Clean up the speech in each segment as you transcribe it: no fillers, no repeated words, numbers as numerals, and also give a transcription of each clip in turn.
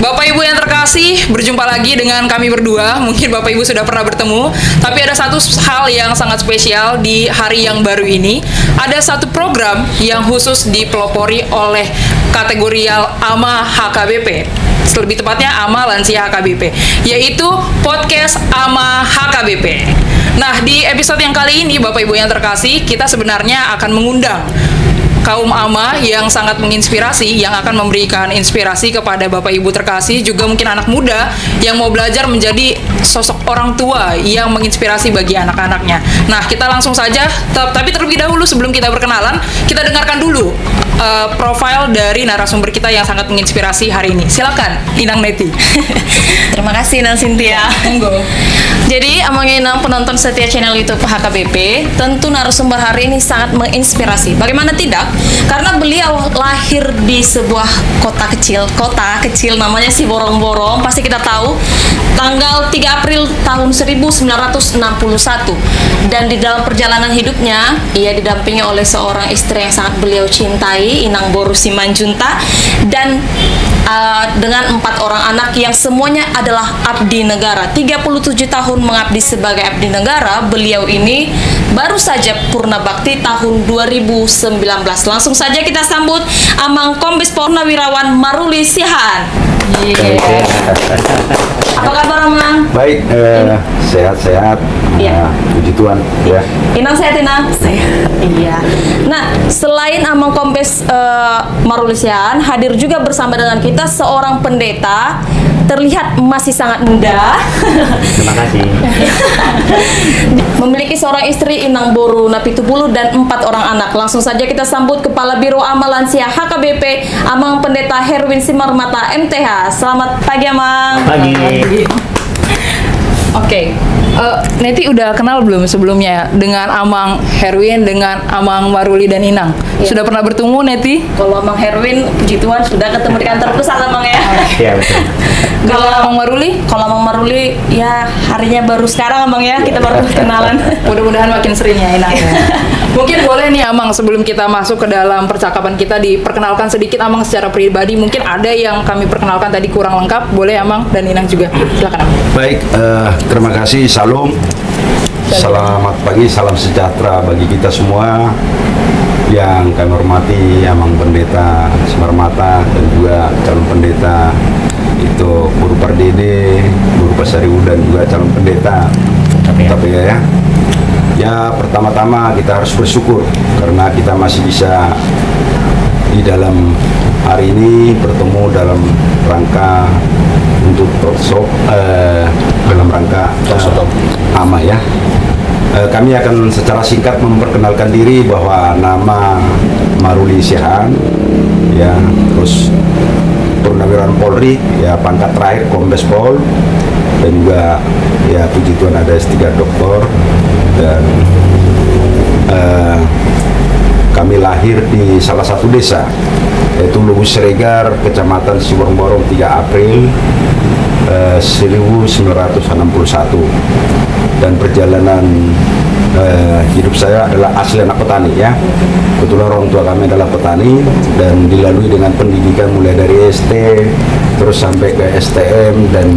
Bapak Ibu yang terkasih, berjumpa lagi dengan kami berdua. Mungkin Bapak Ibu sudah pernah bertemu, tapi ada satu hal yang sangat spesial di hari yang baru ini. Ada satu program yang khusus dipelopori oleh kategorial AMA HKBP. Lebih tepatnya AMA Lansia HKBP, yaitu podcast AMA HKBP. Nah, di episode yang kali ini Bapak Ibu yang terkasih, kita sebenarnya akan mengundang kaum AMA yang sangat menginspirasi, yang akan memberikan inspirasi kepada Bapak Ibu terkasih, juga mungkin anak muda yang mau belajar menjadi sosok orang tua yang menginspirasi bagi anak-anaknya. Nah, kita langsung saja, tapi terlebih dahulu sebelum kita berkenalan, kita dengarkan dulu profil dari narasumber kita yang sangat menginspirasi hari ini. Silakan, Inang Neti. Terima kasih Inang Cynthia. Monggo. Jadi, Amang Inang penonton setia channel YouTube HKBP, tentu narasumber hari ini sangat menginspirasi. Bagaimana tidak? Karena beliau lahir di sebuah kota kecil namanya Siborong-Borong, pasti kita tahu, tanggal 3 April tahun 1961. Dan di dalam perjalanan hidupnya, ia didampingi oleh seorang istri yang sangat beliau cintai, Inang Boru Simanjuntak, dan dengan 4 orang anak yang semuanya adalah abdi negara. 37 tahun mengabdi sebagai abdi negara, beliau ini baru saja purna bakti tahun 2019. Langsung saja kita sambut Amang Kombes Purnawirawan Maruli Sihaan. Apa kabar Amang? Baik, sehat-sehat. Iya. Puji Tuhan. Ya. Inang sehat, Inang? Sehat. Iya. Nah, selain Amang Kombes Maruli Sihaan, hadir juga bersama dengan kita seorang pendeta, terlihat masih sangat muda. Terima kasih. Memiliki seorang istri Inang Boru Napitubulu dan 4 orang anak. Langsung saja kita sambut Kepala Biro AMA Lansia HKBP, Amang Pendeta Herwin Simarmata MTH. Selamat pagi, Amang. Pagi. Oke, Neti udah kenal belum sebelumnya dengan Amang Herwin, dengan Amang Maruli dan Inang? Iya. Sudah pernah bertemu, Neti? Kalau Amang Herwin, puji Tuhan sudah ketemu di kantor pusat, Amang ya. Iya, betul. Kalau Amang Maruli? Kalau Amang Maruli, ya harinya baru sekarang, Amang ya. Kita baru kenalan. Mudah-mudahan makin sering ya, Inang. Mungkin boleh nih Amang, sebelum kita masuk ke dalam percakapan kita, diperkenalkan sedikit Amang secara pribadi. Mungkin ada yang kami perkenalkan tadi kurang lengkap. Boleh Amang dan Inang juga. Silakan Amang. Baik, terima kasih. Salam. Selamat pagi, salam sejahtera bagi kita semua. Yang kami hormati Amang Pendeta Simarmata dan juga calon pendeta itu Guru Pardede, Guru Pasariwu dan juga calon pendeta. Tapi ya. Ya, pertama-tama kita harus bersyukur karena kita masih bisa di dalam hari ini bertemu dalam rangka untuk talkshow, dalam rangka AMA ya. Kami akan secara singkat memperkenalkan diri bahwa nama Maruli Sihaan, ya, terus Purnawirawan Polri, ya, pangkat terakhir Kombes Pol, dan juga ya puji Tuhan ada S3 Doktor, dan kami lahir di salah satu desa yaitu Luwu Sregar, Kecamatan Siborong-Borong 3 April 1961, dan perjalanan hidup saya adalah asli anak petani ya. Kebetulan orang tua kami adalah petani dan dilalui dengan pendidikan mulai dari ST terus sampai ke STM dan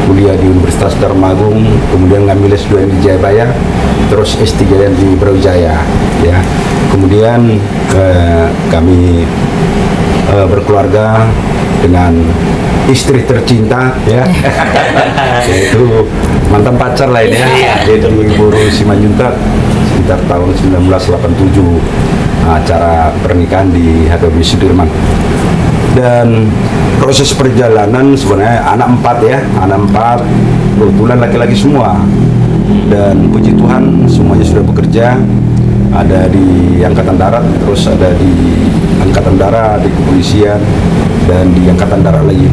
kuliah di Universitas Darmagung, kemudian ngambil S2 di Jayabaya, terus S3 di Brawijaya ya. Kemudian kami berkeluarga dengan istri tercinta ya, yaitu mantan pacar lainnya, yaitu Ibu Boru Simanjuntak sekitar tahun 1987, acara pernikahan di HKBP Sudirman. Dan proses perjalanan sebenarnya anak 4 ya, anak 4, kebetulan laki-laki semua, dan puji Tuhan semuanya sudah bekerja, ada di Angkatan Darat, terus ada di Angkatan Darat, di Kepolisian, dan di Angkatan Darat lagi.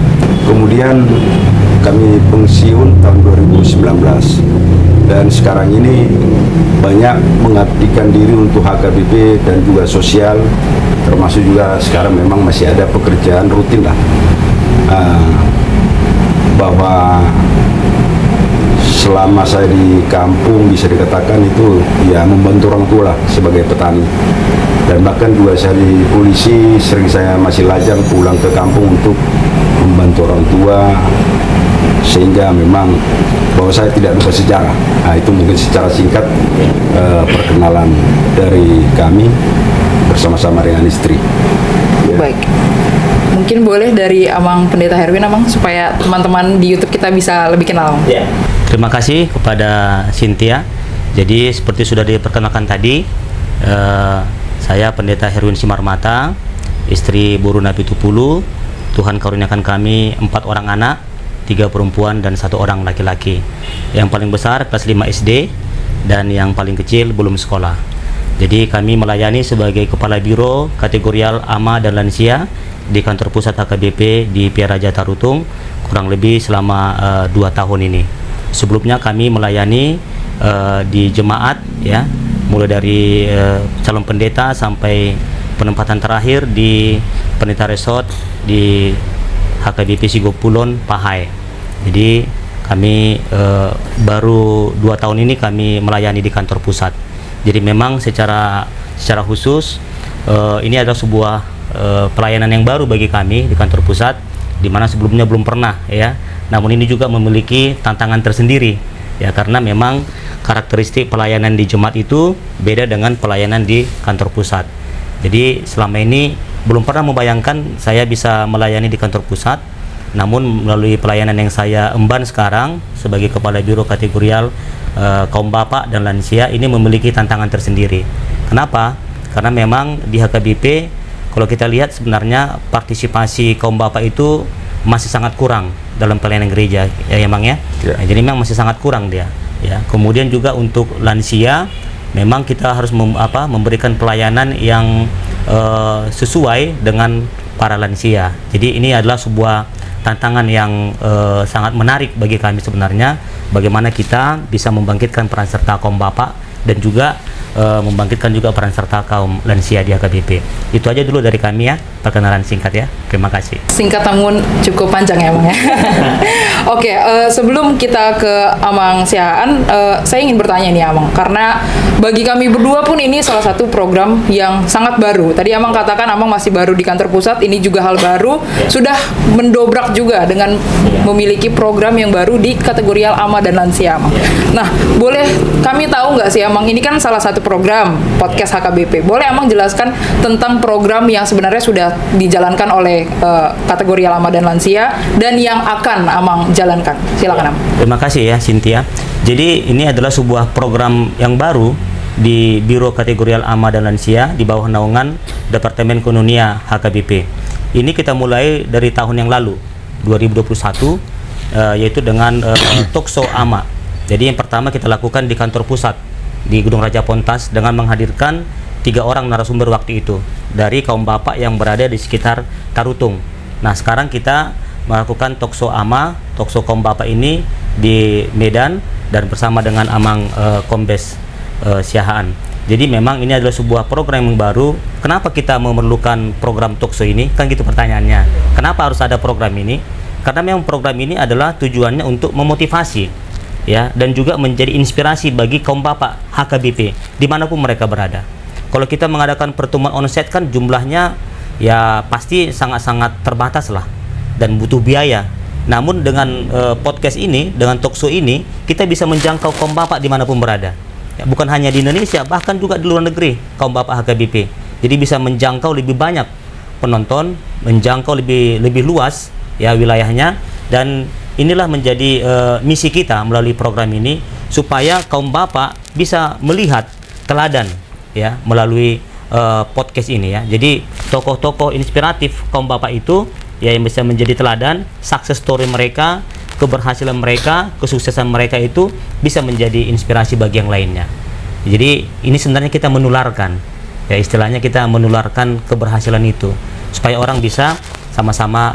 Kemudian kami pensiun tahun 2019, dan sekarang ini banyak mengabdikan diri untuk HKBP dan juga sosial, termasuk juga sekarang memang masih ada pekerjaan rutin lah, bahwa selama saya di kampung bisa dikatakan itu ya membantu orang tua lah sebagai petani. dan bahkan 2 kali polisi sering saya masih lajang pulang ke kampung untuk membantu orang tua, sehingga memang bahwa saya tidak lupa sejarah. Nah, itu mungkin secara singkat perkenalan dari kami bersama-sama dengan istri. Ya. Baik. Mungkin boleh dari Amang Pendeta Herwin, Amang, supaya teman-teman di YouTube kita bisa lebih kenal. Ya. Terima kasih kepada Cynthia. Jadi seperti sudah diperkenalkan tadi, saya Pendeta Herwin Simarmata, istri Boruna Pitupulu. Tuhan karuniakan kami 4 orang anak, 3 perempuan dan 1 orang laki-laki. Yang paling besar kelas 5 SD dan yang paling kecil belum sekolah. Jadi kami melayani sebagai Kepala Biro Kategorial AMA dan Lansia di kantor pusat HKBP di Piaraja Tarutung kurang lebih selama 2 tahun ini. Sebelumnya kami melayani di jemaat, ya, mulai dari calon pendeta sampai penempatan terakhir di Pendeta Resort di HKBP Sigopulon Pahai. Jadi kami baru 2 tahun ini kami melayani di kantor pusat. Jadi memang secara khusus ini adalah sebuah pelayanan yang baru bagi kami di kantor pusat, di mana sebelumnya belum pernah, ya. Namun ini juga memiliki tantangan tersendiri, ya, karena memang karakteristik pelayanan di jemaat itu beda dengan pelayanan di kantor pusat. Jadi selama ini belum pernah membayangkan saya bisa melayani di kantor pusat, namun melalui pelayanan yang saya emban sekarang sebagai Kepala Biro Kategorial Kaum Bapak dan Lansia ini memiliki tantangan tersendiri. Kenapa? Karena memang di HKBP kalau kita lihat sebenarnya partisipasi kaum bapak itu masih sangat kurang dalam pelayanan gereja, ya, Emang, ya. Ya. Nah, jadi memang masih sangat kurang dia, ya. Kemudian juga untuk lansia memang kita harus memberikan pelayanan yang sesuai dengan para lansia. Jadi ini adalah sebuah tantangan yang sangat menarik bagi kami sebenarnya, bagaimana kita bisa membangkitkan peran serta kaum bapak dan juga membangkitkan juga peran serta kaum lansia di HKBP. Itu aja dulu dari kami, ya, perkenalan singkat, ya. Terima kasih. Singkat namun cukup panjang, ya, Amang, ya. Oke, sebelum kita ke Amang Siaan, saya ingin bertanya nih, Amang, karena bagi kami berdua pun ini salah satu program yang sangat baru. Tadi Amang katakan Amang masih baru di kantor pusat, ini juga hal baru, sudah mendobrak juga dengan memiliki program yang baru di kategorial AMA dan Lansia, Amang. Nah, boleh kami tahu nggak sih, Amang, ini kan salah satu program podcast HKBP. Boleh Amang jelaskan tentang program yang sebenarnya sudah dijalankan oleh kategorial AMA dan Lansia dan yang akan Amang jalankan? Silakan, Amang. Terima kasih, ya, Cynthia. Jadi ini adalah sebuah program yang baru di Biro Kategorial AMA dan Lansia di bawah naungan Departemen Kononia HKBP. Ini kita mulai dari tahun yang lalu, 2021, yaitu dengan Talkshow AMA. Jadi yang pertama kita lakukan di kantor pusat di Gedung Raja Pontas dengan menghadirkan 3 orang narasumber waktu itu dari kaum bapak yang berada di sekitar Tarutung. Nah, sekarang kita melakukan Talkshow AMA, Talkshow kaum bapak ini di Medan dan bersama dengan Amang Kombes Siahaan. Jadi memang ini adalah sebuah program yang baru. Kenapa kita memerlukan program Talkshow ini? Kan gitu pertanyaannya. Kenapa harus ada program ini? Karena memang program ini adalah tujuannya untuk memotivasi, ya, dan juga menjadi inspirasi bagi kaum bapak HKBP dimanapun mereka berada. Kalau kita mengadakan pertemuan onsite kan jumlahnya ya pasti sangat-sangat terbatas lah dan butuh biaya. Namun dengan podcast ini, dengan Talkshow ini, kita bisa menjangkau kaum bapak dimanapun berada, ya, bukan hanya di Indonesia, bahkan juga di luar negeri kaum bapak HKBP. Jadi bisa menjangkau lebih banyak penonton, menjangkau lebih luas, ya, wilayahnya. Dan inilah menjadi misi kita melalui program ini, supaya kaum bapak bisa melihat teladan, ya, melalui podcast ini, ya. Jadi tokoh-tokoh inspiratif kaum bapak itu, ya, yang bisa menjadi teladan, success story mereka, keberhasilan mereka, kesuksesan mereka itu bisa menjadi inspirasi bagi yang lainnya. Jadi ini sebenarnya kita menularkan, ya, istilahnya kita menularkan keberhasilan itu supaya orang bisa sama-sama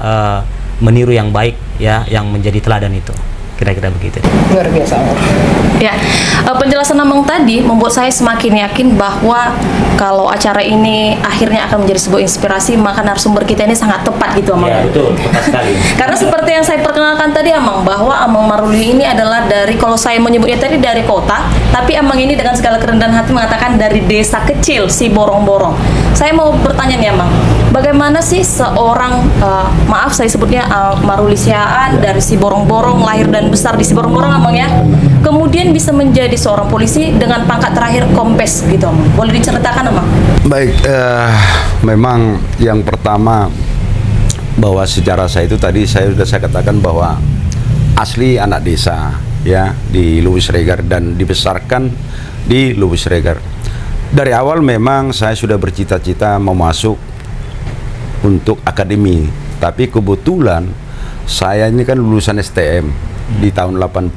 meniru yang baik, ya, yang menjadi teladan itu. kira-kira begitu. Luar biasa. Ya, penjelasan Amang tadi membuat saya semakin yakin bahwa kalau acara ini akhirnya akan menjadi sebuah inspirasi, maka narasumber kita ini sangat tepat gitu, Amang. Ya, betul, tepat sekali. Karena seperti yang saya perkenalkan tadi, Amang, bahwa Amang Maruli ini adalah dari, kalau saya menyebutnya tadi dari kota, tapi Amang ini dengan segala kerendahan hati mengatakan dari desa kecil, si Borong-Borong. Saya mau bertanya nih, Amang, bagaimana sih seorang, maaf saya sebutnya Maruli Siaan dari si Borong-Borong, lahir dan besar di si Borong-Borong, Amang ya, kemudian bisa menjadi seorang polisi dengan pangkat terakhir Kombes gitu, Amang. Boleh diceritakan, Amang? Baik, memang yang pertama bahwa sejarah saya itu tadi saya katakan bahwa asli anak desa ya di Lubuk Sregar dan dibesarkan di Lubuk Sregar. Dari awal memang saya sudah bercita-cita mau masuk untuk akademi, tapi kebetulan saya ini kan lulusan STM di tahun 80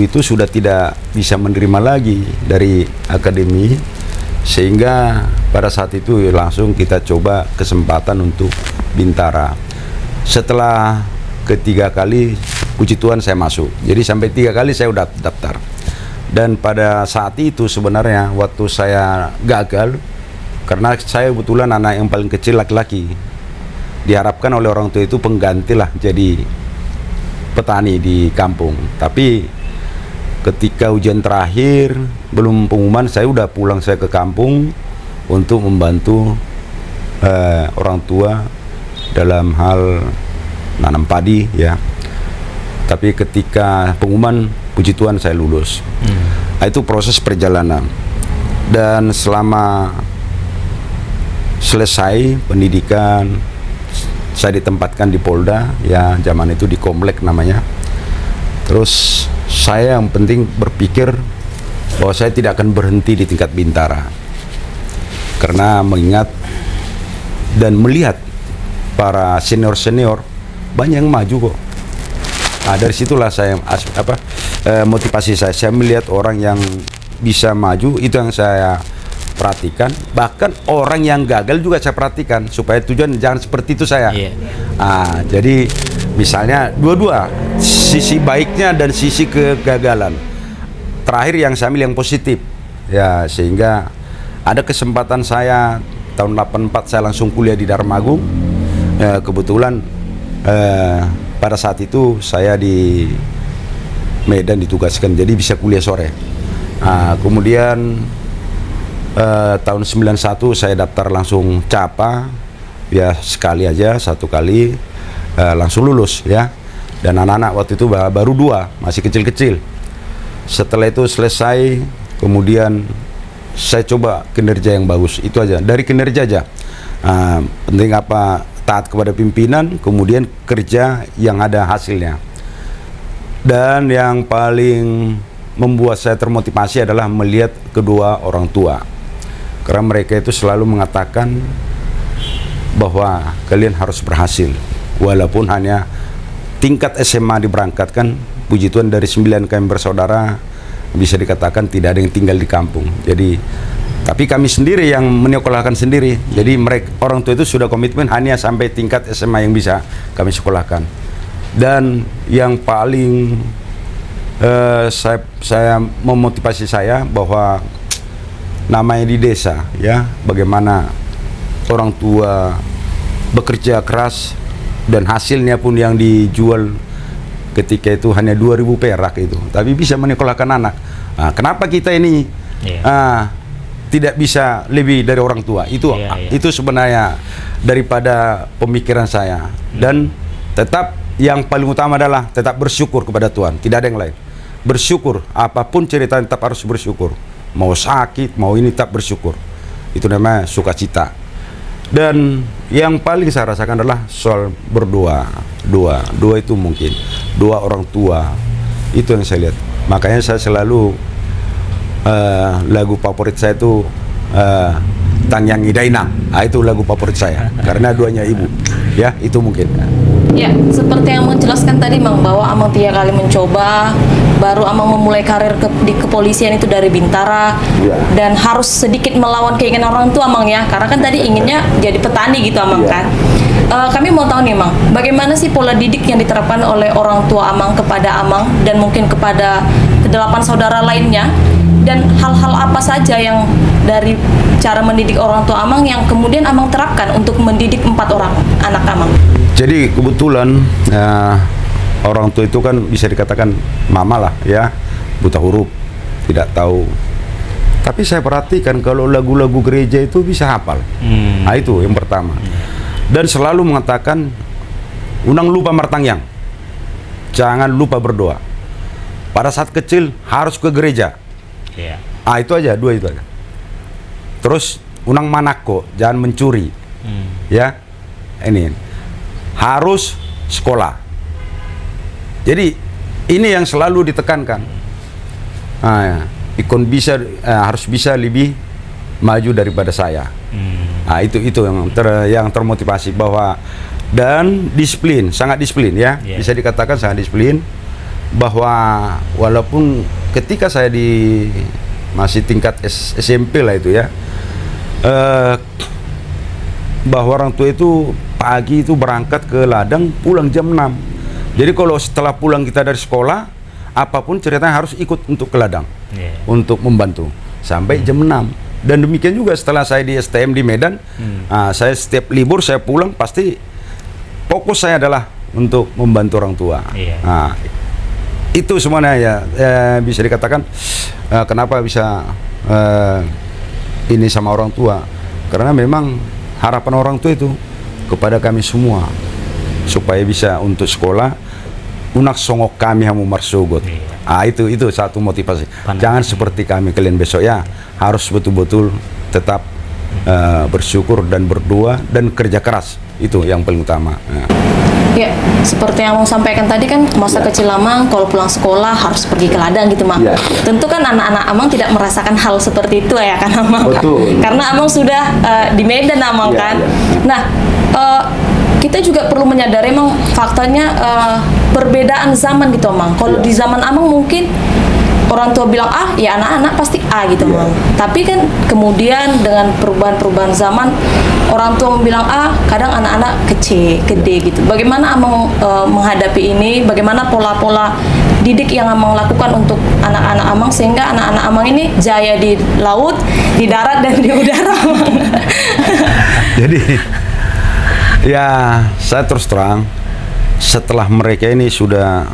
itu sudah tidak bisa menerima lagi dari akademi, sehingga pada saat itu langsung kita coba kesempatan untuk Bintara. Setelah ketiga kali puji Tuhan saya masuk, jadi sampai 3 kali saya udah daftar. Dan pada saat itu sebenarnya waktu saya gagal, karena saya kebetulan anak yang paling kecil laki-laki, diharapkan oleh orang tua itu penggantilah jadi petani di kampung. Tapi ketika ujian terakhir belum pengumuman, saya udah pulang saya ke kampung untuk membantu orang tua dalam hal nanam padi ya. Tapi ketika pengumuman, puji Tuhan saya lulus. Itu proses perjalanan. Dan selama selesai pendidikan, saya ditempatkan di Polda ya, zaman itu di Komplek namanya. Terus saya yang penting berpikir bahwa saya tidak akan berhenti di tingkat Bintara, karena mengingat dan melihat para senior-senior banyak yang maju kok. Nah, dari situlah saya motivasi saya melihat orang yang bisa maju, itu yang saya perhatikan. Bahkan orang yang gagal juga saya perhatikan, supaya tujuan jangan seperti itu saya. Jadi misalnya dua-dua, sisi baiknya dan sisi kegagalan. Terakhir yang saya ambil yang positif ya, sehingga ada kesempatan saya tahun 84 saya langsung kuliah di Darmagung. Kebetulan pada saat itu saya di Medan ditugaskan, jadi bisa kuliah sore. Kemudian tahun 91 saya daftar langsung CAPA ya, sekali aja, 1 kali langsung lulus ya. Dan anak-anak waktu itu baru 2, masih kecil-kecil. Setelah itu selesai, kemudian saya coba kinerja yang bagus, itu aja, dari kinerja aja. Penting apa, taat kepada pimpinan, kemudian kerja yang ada hasilnya. Dan yang paling membuat saya termotivasi adalah melihat kedua orang tua, karena mereka itu selalu mengatakan bahwa kalian harus berhasil, walaupun hanya tingkat SMA diberangkatkan. Puji Tuhan dari 9 kami bersaudara bisa dikatakan tidak ada yang tinggal di kampung. Jadi tapi kami sendiri yang menyekolahkan sendiri. Jadi mereka, orang tua itu sudah komitmen hanya sampai tingkat SMA yang bisa kami sekolahkan. Dan yang paling saya memotivasi saya bahwa namanya di desa ya, bagaimana orang tua bekerja keras dan hasilnya pun yang dijual ketika itu hanya 2.000 perak itu, tapi bisa menyekolahkan anak. Kenapa kita ini tidak bisa lebih dari orang tua? Itu sebenarnya daripada pemikiran saya. Dan tetap yang paling utama adalah tetap bersyukur kepada Tuhan, tidak ada yang lain. Bersyukur, apapun cerita tetap harus bersyukur. Mau sakit, mau ini, tetap bersyukur. Itu namanya sukacita. Dan yang paling saya rasakan adalah soal berdoa. Doa itu mungkin doa orang tua, itu yang saya lihat. Makanya saya selalu lagu favorit saya itu Tang Yang Idainang. Itu lagu favorit saya karena doanya ibu. Ya, itu mungkin. Ya, seperti yang menjelaskan tadi Mang, bahwa Amang 3 kali mencoba, baru Amang memulai karir di kepolisian itu dari Bintara, dan harus sedikit melawan keinginan orang tua Amang ya, karena kan tadi inginnya jadi petani gitu Amang kan. kami mau tahu nih, Mang, bagaimana sih pola didik yang diterapkan oleh orang tua Amang kepada Amang dan mungkin kepada kedelapan saudara lainnya, dan hal-hal apa saja yang dari cara mendidik orang tua Amang yang kemudian Amang terapkan untuk mendidik 4 orang anak Amang? Jadi kebetulan orang tua itu kan bisa dikatakan mama lah ya, buta huruf, tidak tahu. Tapi saya perhatikan kalau lagu-lagu gereja itu bisa hafal. Nah itu yang pertama. Dan selalu mengatakan, unang lupa martangyang, jangan lupa berdoa. Pada saat kecil harus ke gereja. Itu aja, 2 itu aja. Terus unang manako, jangan mencuri. Ya, ini harus sekolah. Jadi ini yang selalu ditekankan. Ikon bisa harus bisa lebih maju daripada saya. Itu yang termotivasi bahwa, dan disiplin, sangat disiplin ya. Bisa dikatakan sangat disiplin, bahwa walaupun ketika saya masih tingkat SMP lah itu ya, bahwa orang tua itu pagi itu berangkat ke ladang, pulang jam 6. Jadi kalau setelah pulang kita dari sekolah, apapun ceritanya harus ikut untuk ke ladang, untuk membantu sampai jam 6. Dan demikian juga setelah saya di STM di Medan, saya setiap libur saya pulang pasti fokus saya adalah untuk membantu orang tua. Itu semuanya ya, bisa dikatakan kenapa bisa ini sama orang tua, karena memang harapan orang tua itu kepada kami semua supaya bisa untuk sekolah. Unak songok kami hamu marsugot. Itu satu motivasi. Jangan seperti kami kalian besok ya. Harus betul-betul tetap bersyukur dan berdoa dan kerja keras. Itu yang paling utama. Ya, seperti yang mau sampaikan tadi kan, masa kecil Amang kalau pulang sekolah harus pergi ke ladang gitu, Mang. Tentu kan anak-anak Amang tidak merasakan hal seperti itu ya kan, Amang? Betul. Karena Amang sudah di Medan, Amang kan. Nah, kita juga perlu menyadari emang faktanya perbedaan zaman gitu, Mang. Kalau di zaman Amang mungkin orang tua bilang ya anak-anak pasti gitu, Mang. Tapi kan kemudian dengan perubahan-perubahan zaman, orang tua bilang kadang anak-anak gede gitu. Bagaimana Amang menghadapi ini? Bagaimana pola-pola didik yang Amang lakukan untuk anak-anak Amang sehingga anak-anak Amang ini jaya di laut, di darat, dan di udara, Amang? Jadi ya, saya terus terang, setelah mereka ini sudah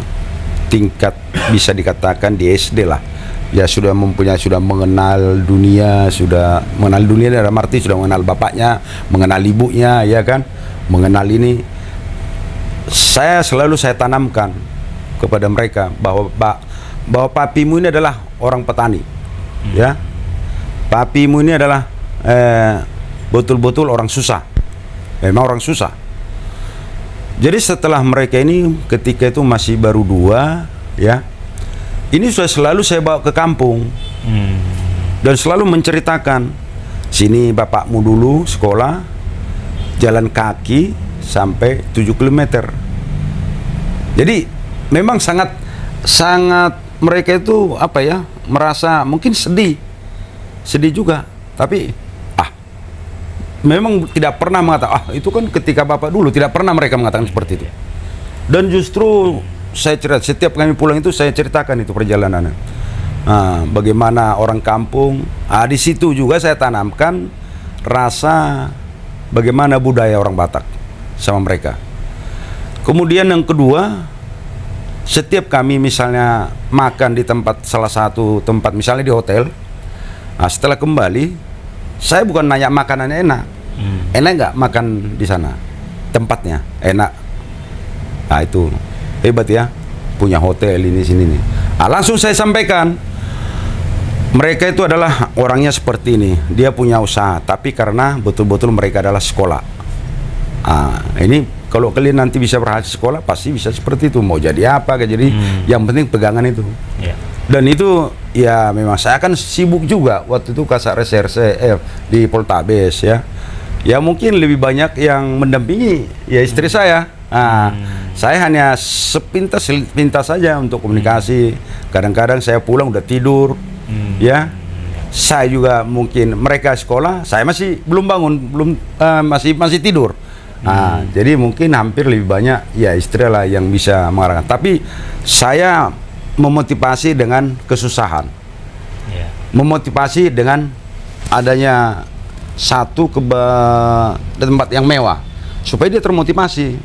tingkat bisa dikatakan di SD lah, ya sudah mengenal dunia, dalam arti sudah mengenal bapaknya, mengenal ibunya, ya kan, mengenal ini. Saya tanamkan kepada mereka bahwa papimu ini adalah orang petani, ya, papimu ini adalah betul-betul orang susah. Memang orang susah. Jadi setelah mereka ini ketika itu masih baru 2 ya, ini sudah selalu saya bawa ke kampung dan selalu menceritakan, sini bapakmu dulu sekolah jalan kaki sampai 7 km. Jadi memang sangat mereka itu merasa mungkin sedih juga, tapi memang tidak pernah mengatakan itu kan ketika bapak dulu, tidak pernah mereka mengatakan seperti itu. Dan justru saya cerita, setiap kami pulang itu saya ceritakan itu perjalanannya, bagaimana orang kampung. Di situ juga saya tanamkan rasa bagaimana budaya orang Batak sama mereka. Kemudian yang kedua, setiap kami misalnya makan di salah satu tempat, misalnya di hotel, setelah kembali saya bukan nanya makanannya enak nggak makan di sana, tempatnya enak. Itu hebat ya, punya hotel ini sini nih. Langsung saya sampaikan, mereka itu adalah orangnya seperti ini, dia punya usaha, tapi karena betul-betul mereka adalah sekolah. Ini kalau kalian nanti bisa berhasil sekolah, pasti bisa seperti itu. Mau jadi apa, jadi yang penting pegangan itu. Dan itu ya memang saya kan sibuk juga waktu itu Kasat Reserse di Poltabes ya. Ya mungkin lebih banyak yang mendampingi ya istri saya. Saya hanya sepintas saja untuk komunikasi. Kadang-kadang saya pulang udah tidur, ya. Saya juga mungkin mereka sekolah, saya masih belum bangun, masih tidur. Nah, jadi mungkin hampir lebih banyak ya istri lah yang bisa mengarahkan. Tapi saya memotivasi dengan kesusahan, memotivasi dengan adanya satu tempat yang mewah supaya dia termotivasi.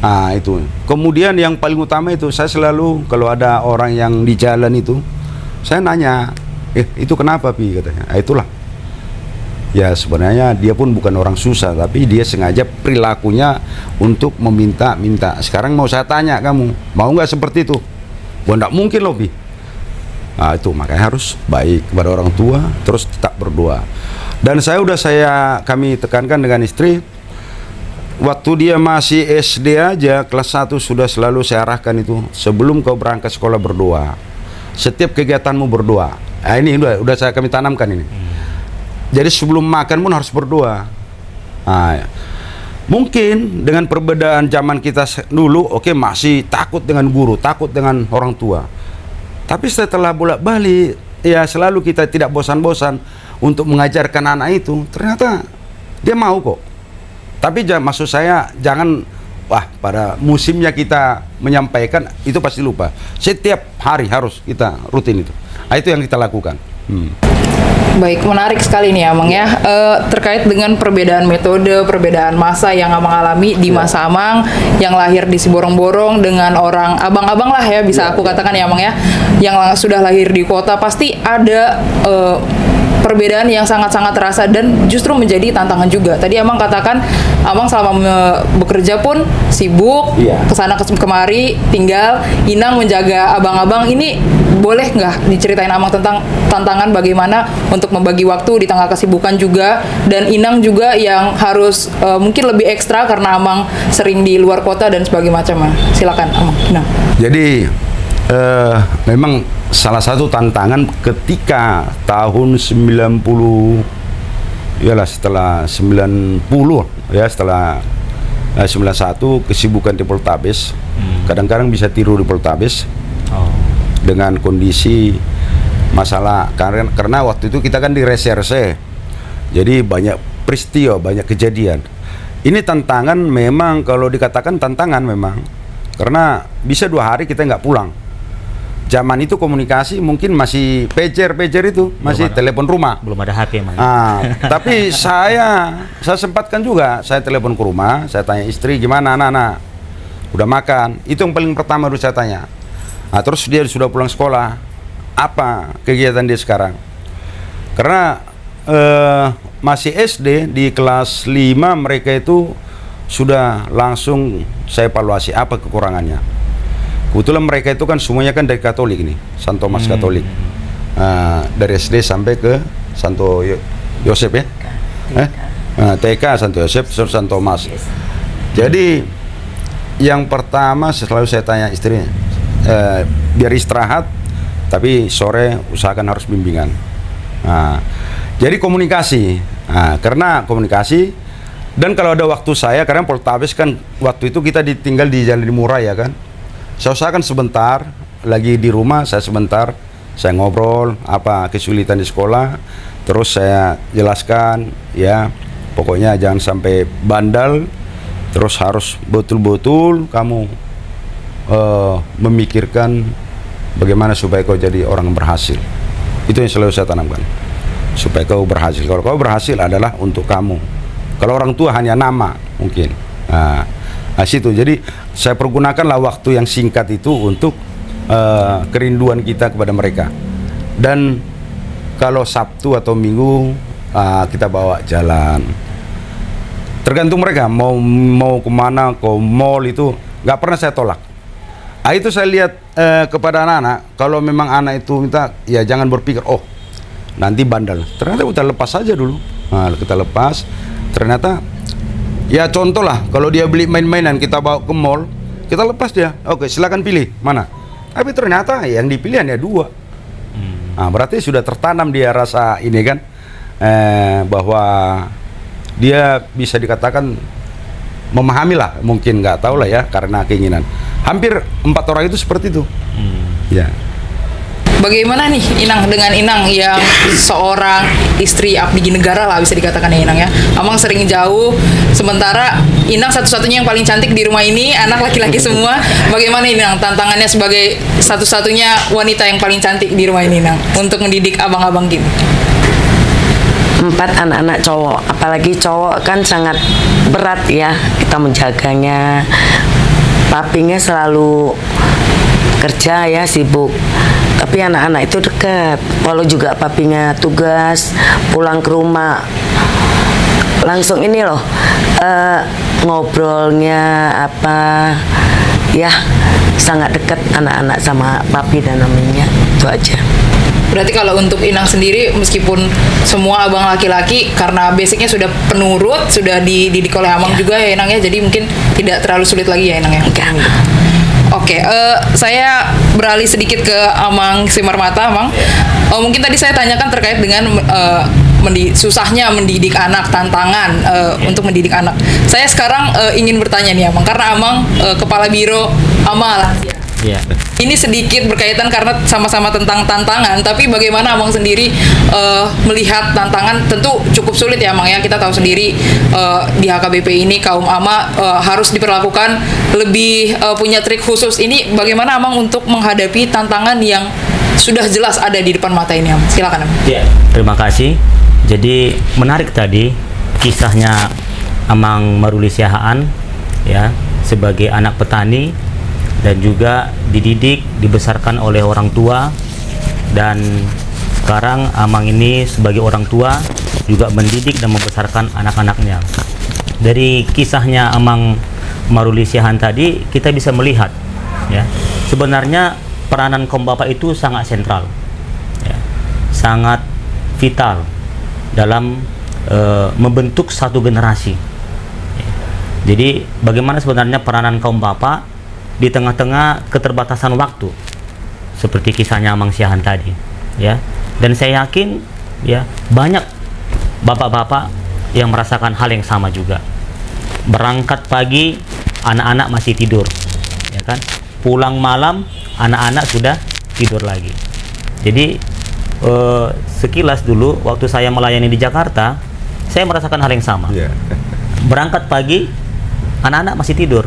Nah itu. Kemudian yang paling utama itu saya selalu kalau ada orang yang di jalan itu, saya nanya, itu kenapa Pi katanya. Nah, itulah. Ya sebenarnya dia pun bukan orang susah, tapi dia sengaja perilakunya untuk meminta-minta. Sekarang mau saya tanya kamu, mau nggak seperti itu? Wah nggak mungkin loh Pi. Nah itu makanya harus baik kepada orang tua, terus tetap berdoa. Dan kami tekankan dengan istri, waktu dia masih SD aja, kelas 1 sudah selalu saya arahkan itu, sebelum kau berangkat sekolah berdoa. Setiap kegiatanmu berdoa. Nah ini udah kami tanamkan ini. Jadi sebelum makan pun harus berdoa. Nah, mungkin dengan perbedaan zaman kita dulu, masih takut dengan guru, takut dengan orang tua. Tapi setelah bolak-balik, ya selalu kita tidak bosan-bosan untuk mengajarkan anak itu. Ternyata dia mau kok. Tapi maksud saya jangan pada musimnya kita menyampaikan itu pasti lupa. Setiap hari harus kita rutin itu. Nah, itu yang kita lakukan. Baik, menarik sekali nih Amang ya, terkait dengan perbedaan metode, perbedaan masa yang Amang alami di masa Amang yang lahir di Siborong-Borong dengan orang abang-abang lah ya, bisa aku katakan ya Amang ya, yang sudah lahir di kota, pasti ada perbedaan yang sangat-sangat terasa dan justru menjadi tantangan juga. Tadi Amang katakan Amang selama bekerja pun sibuk, kesana kemari, tinggal Inang menjaga abang-abang. Ini boleh nggak diceritain Amang tentang tantangan bagaimana untuk membagi waktu di tengah kesibukan juga, dan Inang juga yang harus mungkin lebih ekstra karena Amang sering di luar kota dan sebagainya macam. Silakan Amang. Inang. Jadi memang salah satu tantangan ketika tahun 90, iyalah setelah 90 ya, setelah 91 kesibukan di Poltabes, kadang-kadang bisa tiru di Poltabes dengan kondisi masalah karena waktu itu kita kan di reserse, jadi banyak peristiwa, banyak kejadian. Ini tantangan memang, kalau dikatakan tantangan memang, karena bisa 2 hari kita nggak pulang. Zaman itu komunikasi mungkin masih pager itu, masih telepon rumah. Belum ada HP man. Tapi saya sempatkan juga, saya telepon ke rumah, saya tanya istri gimana anak-anak, udah makan. Itu yang paling pertama dulu saya tanya. Nah, terus dia sudah pulang sekolah, apa kegiatan dia sekarang? Karena masih SD di kelas 5 mereka itu sudah langsung saya evaluasi apa kekurangannya. Kebetulan mereka itu kan semuanya kan dari Katolik nih, Santo Mas Katolik. Dari SD sampai ke Santo Yosef ya. TK Santo Yosef, Santo Mas. Jadi yang pertama selalu saya tanya istri, biar istirahat, tapi sore usahakan harus bimbingan. Jadi komunikasi, karena komunikasi, dan kalau ada waktu saya, karena Poltabes kan waktu itu kita tinggal di Jalan Murah ya kan. Saya usahakan sebentar, lagi di rumah saya sebentar, saya ngobrol apa kesulitan di sekolah, terus saya jelaskan ya, pokoknya jangan sampai bandel, terus harus betul-betul kamu memikirkan bagaimana supaya kau jadi orang berhasil. Itu yang selalu saya tanamkan, supaya kau berhasil. Kalau kau berhasil adalah untuk kamu, kalau orang tua hanya nama mungkin. Situ. Jadi saya pergunakanlah waktu yang singkat itu untuk kerinduan kita kepada mereka. Dan kalau Sabtu atau Minggu kita bawa jalan. Tergantung mereka mau kemana, ke mall itu nggak pernah saya tolak. Itu saya lihat kepada anak-anak, kalau memang anak itu minta, ya jangan berpikir nanti bandel. Ternyata kita lepas saja dulu. Kita lepas. Ternyata ya contoh lah, kalau dia beli main-mainan kita bawa ke mall, kita lepas dia. Oke, silakan pilih mana. Tapi ternyata yang dipilih hanya 2. Berarti sudah tertanam dia rasa ini kan, bahwa dia bisa dikatakan memahami lah, mungkin nggak tahu lah ya, karena keinginan. Hampir 4 orang itu seperti itu. Ya. bagaimana nih Inang dengan Inang yang seorang istri abdi negara lah bisa dikatakan ya Inang ya. Amang sering jauh, sementara Inang satu-satunya yang paling cantik di rumah ini, anak laki-laki semua. Bagaimana Inang tantangannya sebagai satu-satunya wanita yang paling cantik di rumah ini Inang untuk mendidik abang-abang gitu? 4 anak-anak cowok, apalagi cowok kan sangat berat ya kita menjaganya. Papinya selalu kerja ya, sibuk, tapi anak-anak itu dekat. Walau juga papinya tugas, pulang ke rumah langsung ini loh, ngobrolnya apa ya, sangat dekat anak-anak sama papi dan maminya, itu aja. Berarti kalau untuk Inang sendiri, meskipun semua abang laki-laki, karena basicnya sudah penurut, sudah dididik oleh Amang juga ya Inang ya, jadi mungkin tidak terlalu sulit lagi ya Inang ya? Enggak. Oke, saya beralih sedikit ke Amang Simarmata, Amang. Mungkin tadi saya tanyakan terkait dengan susahnya mendidik anak, tantangan untuk mendidik anak. Saya sekarang ingin bertanya nih Amang, karena Amang Kepala Biro Ama Lansia. Ya. Ini sedikit berkaitan karena sama-sama tentang tantangan, tapi bagaimana Amang sendiri melihat tantangan? Tentu cukup sulit ya Amang ya, kita tahu sendiri di HKBP ini kaum ama harus diperlakukan lebih punya trik khusus. Ini bagaimana Amang untuk menghadapi tantangan yang sudah jelas ada di depan mata ini Amang? Silakan Amang. Ya. Terima kasih. Jadi menarik tadi kisahnya Amang Maruli Siahaan ya, sebagai anak petani dan juga dididik, dibesarkan oleh orang tua, dan sekarang Amang ini sebagai orang tua juga mendidik dan membesarkan anak-anaknya. Dari kisahnya Amang Maruli Siahaan tadi kita bisa melihat ya, sebenarnya peranan kaum bapak itu sangat sentral ya, sangat vital dalam membentuk satu generasi ya. Jadi bagaimana sebenarnya peranan kaum bapak di tengah-tengah keterbatasan waktu seperti kisahnya Amang Siahaan tadi ya, dan saya yakin ya banyak bapak-bapak yang merasakan hal yang sama juga. Berangkat pagi anak-anak masih tidur ya kan, pulang malam anak-anak sudah tidur lagi. Jadi sekilas dulu waktu saya melayani di Jakarta, saya merasakan hal yang sama. Berangkat pagi anak-anak masih tidur,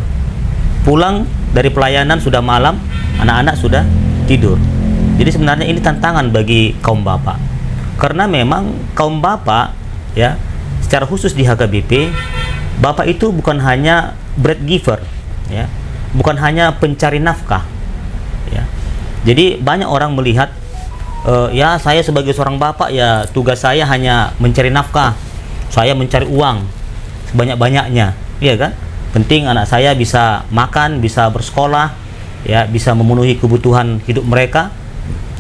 pulang dari pelayanan sudah malam, anak-anak sudah tidur. Jadi sebenarnya ini tantangan bagi kaum bapak, karena memang kaum bapak ya, secara khusus di HKBP, bapak itu bukan hanya bread giver ya, bukan hanya pencari nafkah ya. Jadi banyak orang melihat ya saya sebagai seorang bapak ya tugas saya hanya mencari nafkah, saya mencari uang sebanyak-banyaknya, iya kan? Penting anak saya bisa makan, bisa bersekolah, ya, bisa memenuhi kebutuhan hidup mereka.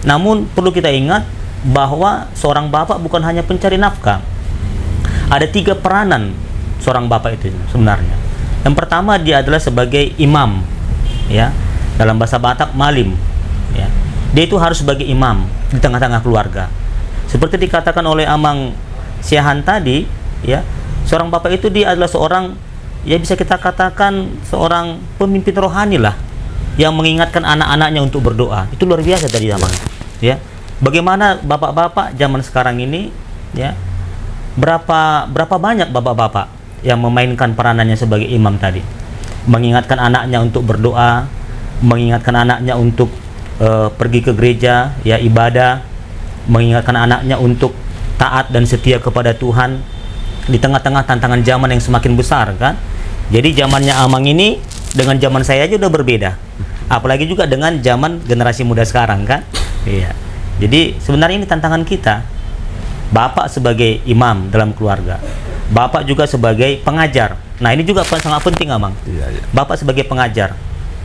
Namun perlu kita ingat bahwa seorang bapak bukan hanya pencari nafkah. Ada 3 peranan seorang bapak itu sebenarnya. Yang pertama, dia adalah sebagai imam, ya, dalam bahasa Batak malim, ya. Dia itu harus sebagai imam di tengah-tengah keluarga. Seperti dikatakan oleh Amang Siahaan tadi, ya, seorang bapak itu dia adalah seorang, ya bisa kita katakan seorang pemimpin rohani lah, yang mengingatkan anak-anaknya untuk berdoa. Itu luar biasa tadi Amang. Ya, bagaimana bapak-bapak zaman sekarang ini, ya, berapa banyak bapak-bapak yang memainkan peranannya sebagai imam tadi, mengingatkan anaknya untuk berdoa, mengingatkan anaknya untuk pergi ke gereja, ya, ibadah, mengingatkan anaknya untuk taat dan setia kepada Tuhan di tengah-tengah tantangan zaman yang semakin besar kan. Jadi zamannya Amang ini dengan zaman saya aja udah berbeda, apalagi juga dengan zaman generasi muda sekarang kan. Iya. Jadi sebenarnya ini tantangan kita. Bapak sebagai imam dalam keluarga, bapak juga sebagai pengajar. Nah ini juga sangat penting Amang. Bapak sebagai pengajar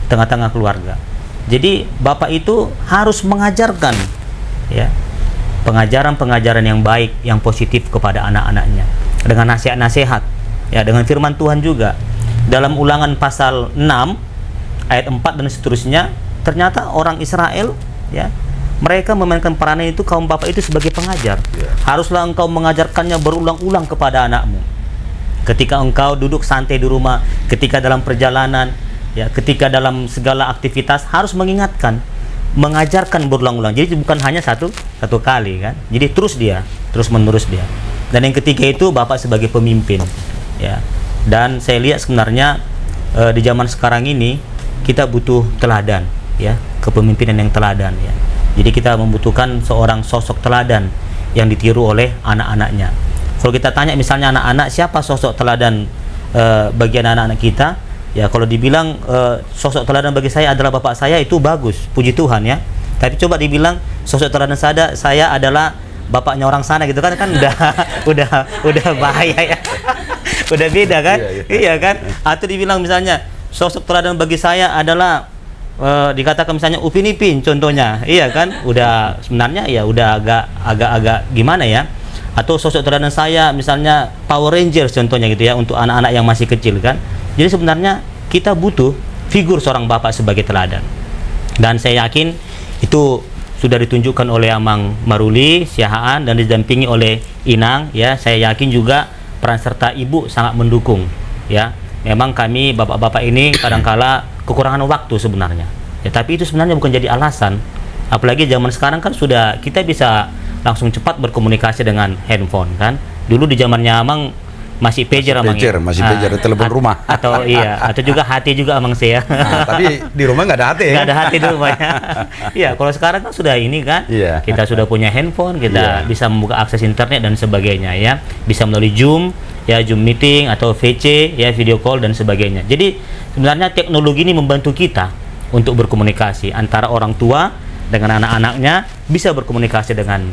tengah-tengah keluarga. Jadi bapak itu harus mengajarkan, ya, pengajaran-pengajaran yang baik, yang positif kepada anak-anaknya dengan nasihat-nasihat, ya, dengan firman Tuhan juga. Dalam Ulangan pasal 6 ayat 4 dan seterusnya, ternyata orang Israel, ya, mereka memainkan peranan itu, kaum bapak itu sebagai pengajar. Haruslah engkau mengajarkannya berulang-ulang kepada anakmu. Ketika engkau duduk santai di rumah, ketika dalam perjalanan, ya, ketika dalam segala aktivitas, harus mengingatkan. mengajarkan berulang-ulang. Jadi bukan hanya satu kali kan. Jadi terus menerus dia. Dan yang ketiga itu Bapak sebagai pemimpin, ya. Dan saya lihat sebenarnya di zaman sekarang ini kita butuh teladan, ya, kepemimpinan yang teladan, ya. Jadi kita membutuhkan seorang sosok teladan yang ditiru oleh anak-anaknya. Kalau kita tanya misalnya anak-anak, siapa sosok teladan bagi anak-anak kita? Ya, kalau dibilang sosok teladan bagi saya adalah bapak saya, itu bagus, puji Tuhan, ya. Tapi coba dibilang sosok teladan saya adalah bapaknya orang sana gitu kan udah bahaya, ya. Udah beda kan? Iya kan? Atau dibilang misalnya sosok teladan bagi saya adalah dikatakan misalnya Upin Ipin contohnya, iya kan? Udah sebenarnya ya udah agak gimana ya? Atau sosok teladan saya misalnya Power Rangers contohnya gitu ya, untuk anak-anak yang masih kecil kan. Jadi sebenarnya kita butuh figur seorang bapak sebagai teladan. Dan saya yakin itu sudah ditunjukkan oleh Amang Maruli Siahaan dan didampingi oleh Inang, ya. Saya yakin juga peran serta ibu sangat mendukung, ya. Memang kami bapak-bapak ini kadangkala kekurangan waktu sebenarnya, ya, tapi itu sebenarnya bukan jadi alasan. Apalagi zaman sekarang kan sudah kita bisa langsung cepat berkomunikasi dengan handphone kan. Dulu di zamannya Amang masih pager, Amang, masih pager, telepon rumah. Atau iya, atau juga hati juga Amang sih, ya. Nah, tapi di rumah nggak ada hati, nggak ada hati di rumahnya. Iya, kalau sekarang kan sudah ini kan, Iya. kita sudah punya handphone, kita bisa membuka akses internet dan sebagainya, ya. Bisa melalui Zoom, ya, Zoom meeting atau VC, ya, video call dan sebagainya. Jadi sebenarnya teknologi ini membantu kita untuk berkomunikasi antara orang tua dengan anak-anaknya, bisa berkomunikasi dengan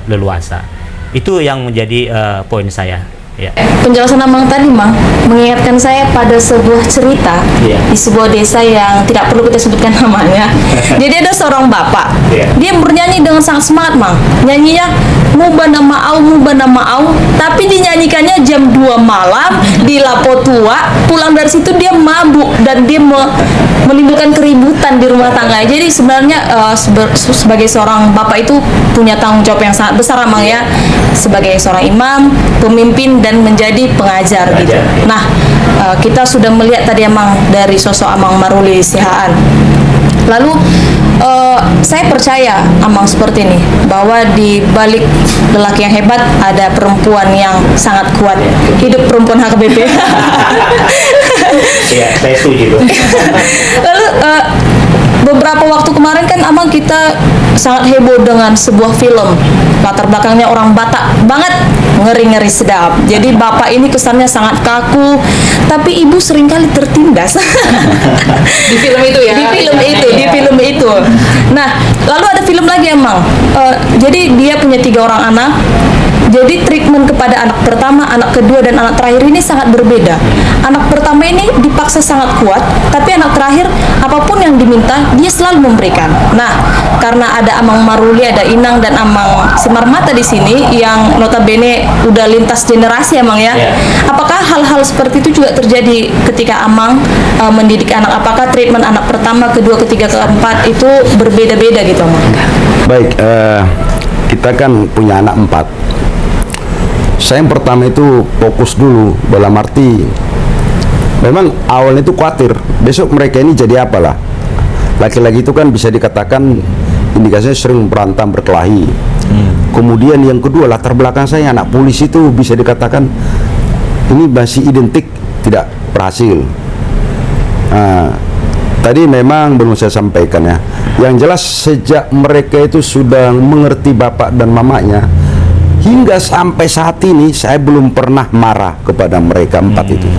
leluasa. Itu yang menjadi poin saya. Ya. Penjelasan Amang tadi, Mang, mengingatkan saya pada sebuah cerita di sebuah desa yang tidak perlu kita sebutkan namanya. Jadi ada seorang bapak, dia bernyanyi dengan sangat semangat, Mang. Nyanyinya mubana ma'au, tapi dinyanyikannya jam 2 malam di Lapo Tua. Pulang dari situ dia mabuk dan dia menimbulkan keributan di rumah tangga. Jadi sebenarnya sebagai seorang bapak itu punya tanggung jawab yang sangat besar, Amang, ya. Sebagai seorang imam, pemimpin, dan menjadi pengajar gitu. Nah, kita sudah melihat tadi Amang dari sosok Amang Maruli Siahaan. Lalu saya percaya Amang seperti ini, bahwa di balik lelaki yang hebat ada perempuan yang sangat kuat. Hidup perempuan HKBP. Iya, saya setuju. Lalu beberapa waktu kemarin kan Amang kita sangat heboh dengan sebuah film, latar belakangnya orang Batak banget, ngeri-ngeri sedap. Jadi bapak ini kesannya sangat kaku, tapi ibu seringkali tertindas. Di film itu ya. Di film itu. Nah, lalu ada film lagi Amang. Jadi dia punya 3 orang anak. Jadi treatment kepada anak pertama, anak kedua, dan anak terakhir ini sangat berbeda. Anak pertama ini dipaksa sangat kuat, tapi anak terakhir apapun yang diminta dia selalu memberikan. Nah, karena ada Amang Maruli, ada Inang, dan Amang Simarmata di sini yang notabene udah lintas generasi, Amang, ya. Apakah hal-hal seperti itu juga terjadi ketika Amang mendidik anak? Apakah treatment anak pertama, kedua, ketiga, keempat itu berbeda-beda gitu, Amang? Baik, kita kan punya anak 4. Saya yang pertama itu fokus dulu, dalam arti memang awalnya itu khawatir besok mereka ini jadi apalah. Laki-laki itu kan bisa dikatakan indikasinya sering berantem, berkelahi. Kemudian yang kedua, latar belakang saya anak polisi itu bisa dikatakan ini masih identik tidak berhasil. Nah, tadi memang belum saya sampaikan, ya. Yang jelas sejak mereka itu sudah mengerti bapak dan mamanya, hingga sampai saat ini saya belum pernah marah kepada mereka 4 itu.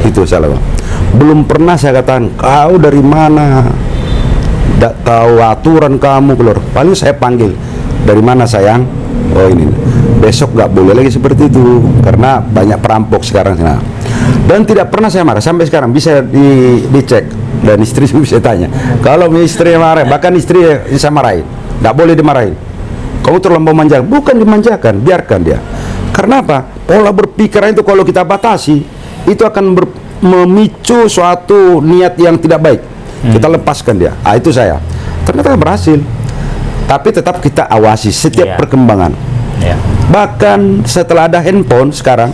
Itu salah, Bang. Belum pernah saya katakan kau dari mana, tidak tahu aturan kamu keluar. Paling saya panggil, dari mana sayang? Oh ini, besok nggak boleh lagi seperti itu karena banyak perampok sekarang. Nah, dan tidak pernah saya marah sampai sekarang, bisa dicek, dan istri bisa tanya. Kalau istri marah, bahkan istri saya marahin, nggak boleh dimarahin. Kamu terlalu memanjakan. Bukan dimanjakan, biarkan dia. Karena apa? Pola berpikiran itu kalau kita batasi, itu akan memicu suatu niat yang tidak baik. Kita lepaskan dia. Itu saya. Ternyata berhasil. Tapi tetap kita awasi setiap perkembangan. Bahkan setelah ada handphone sekarang,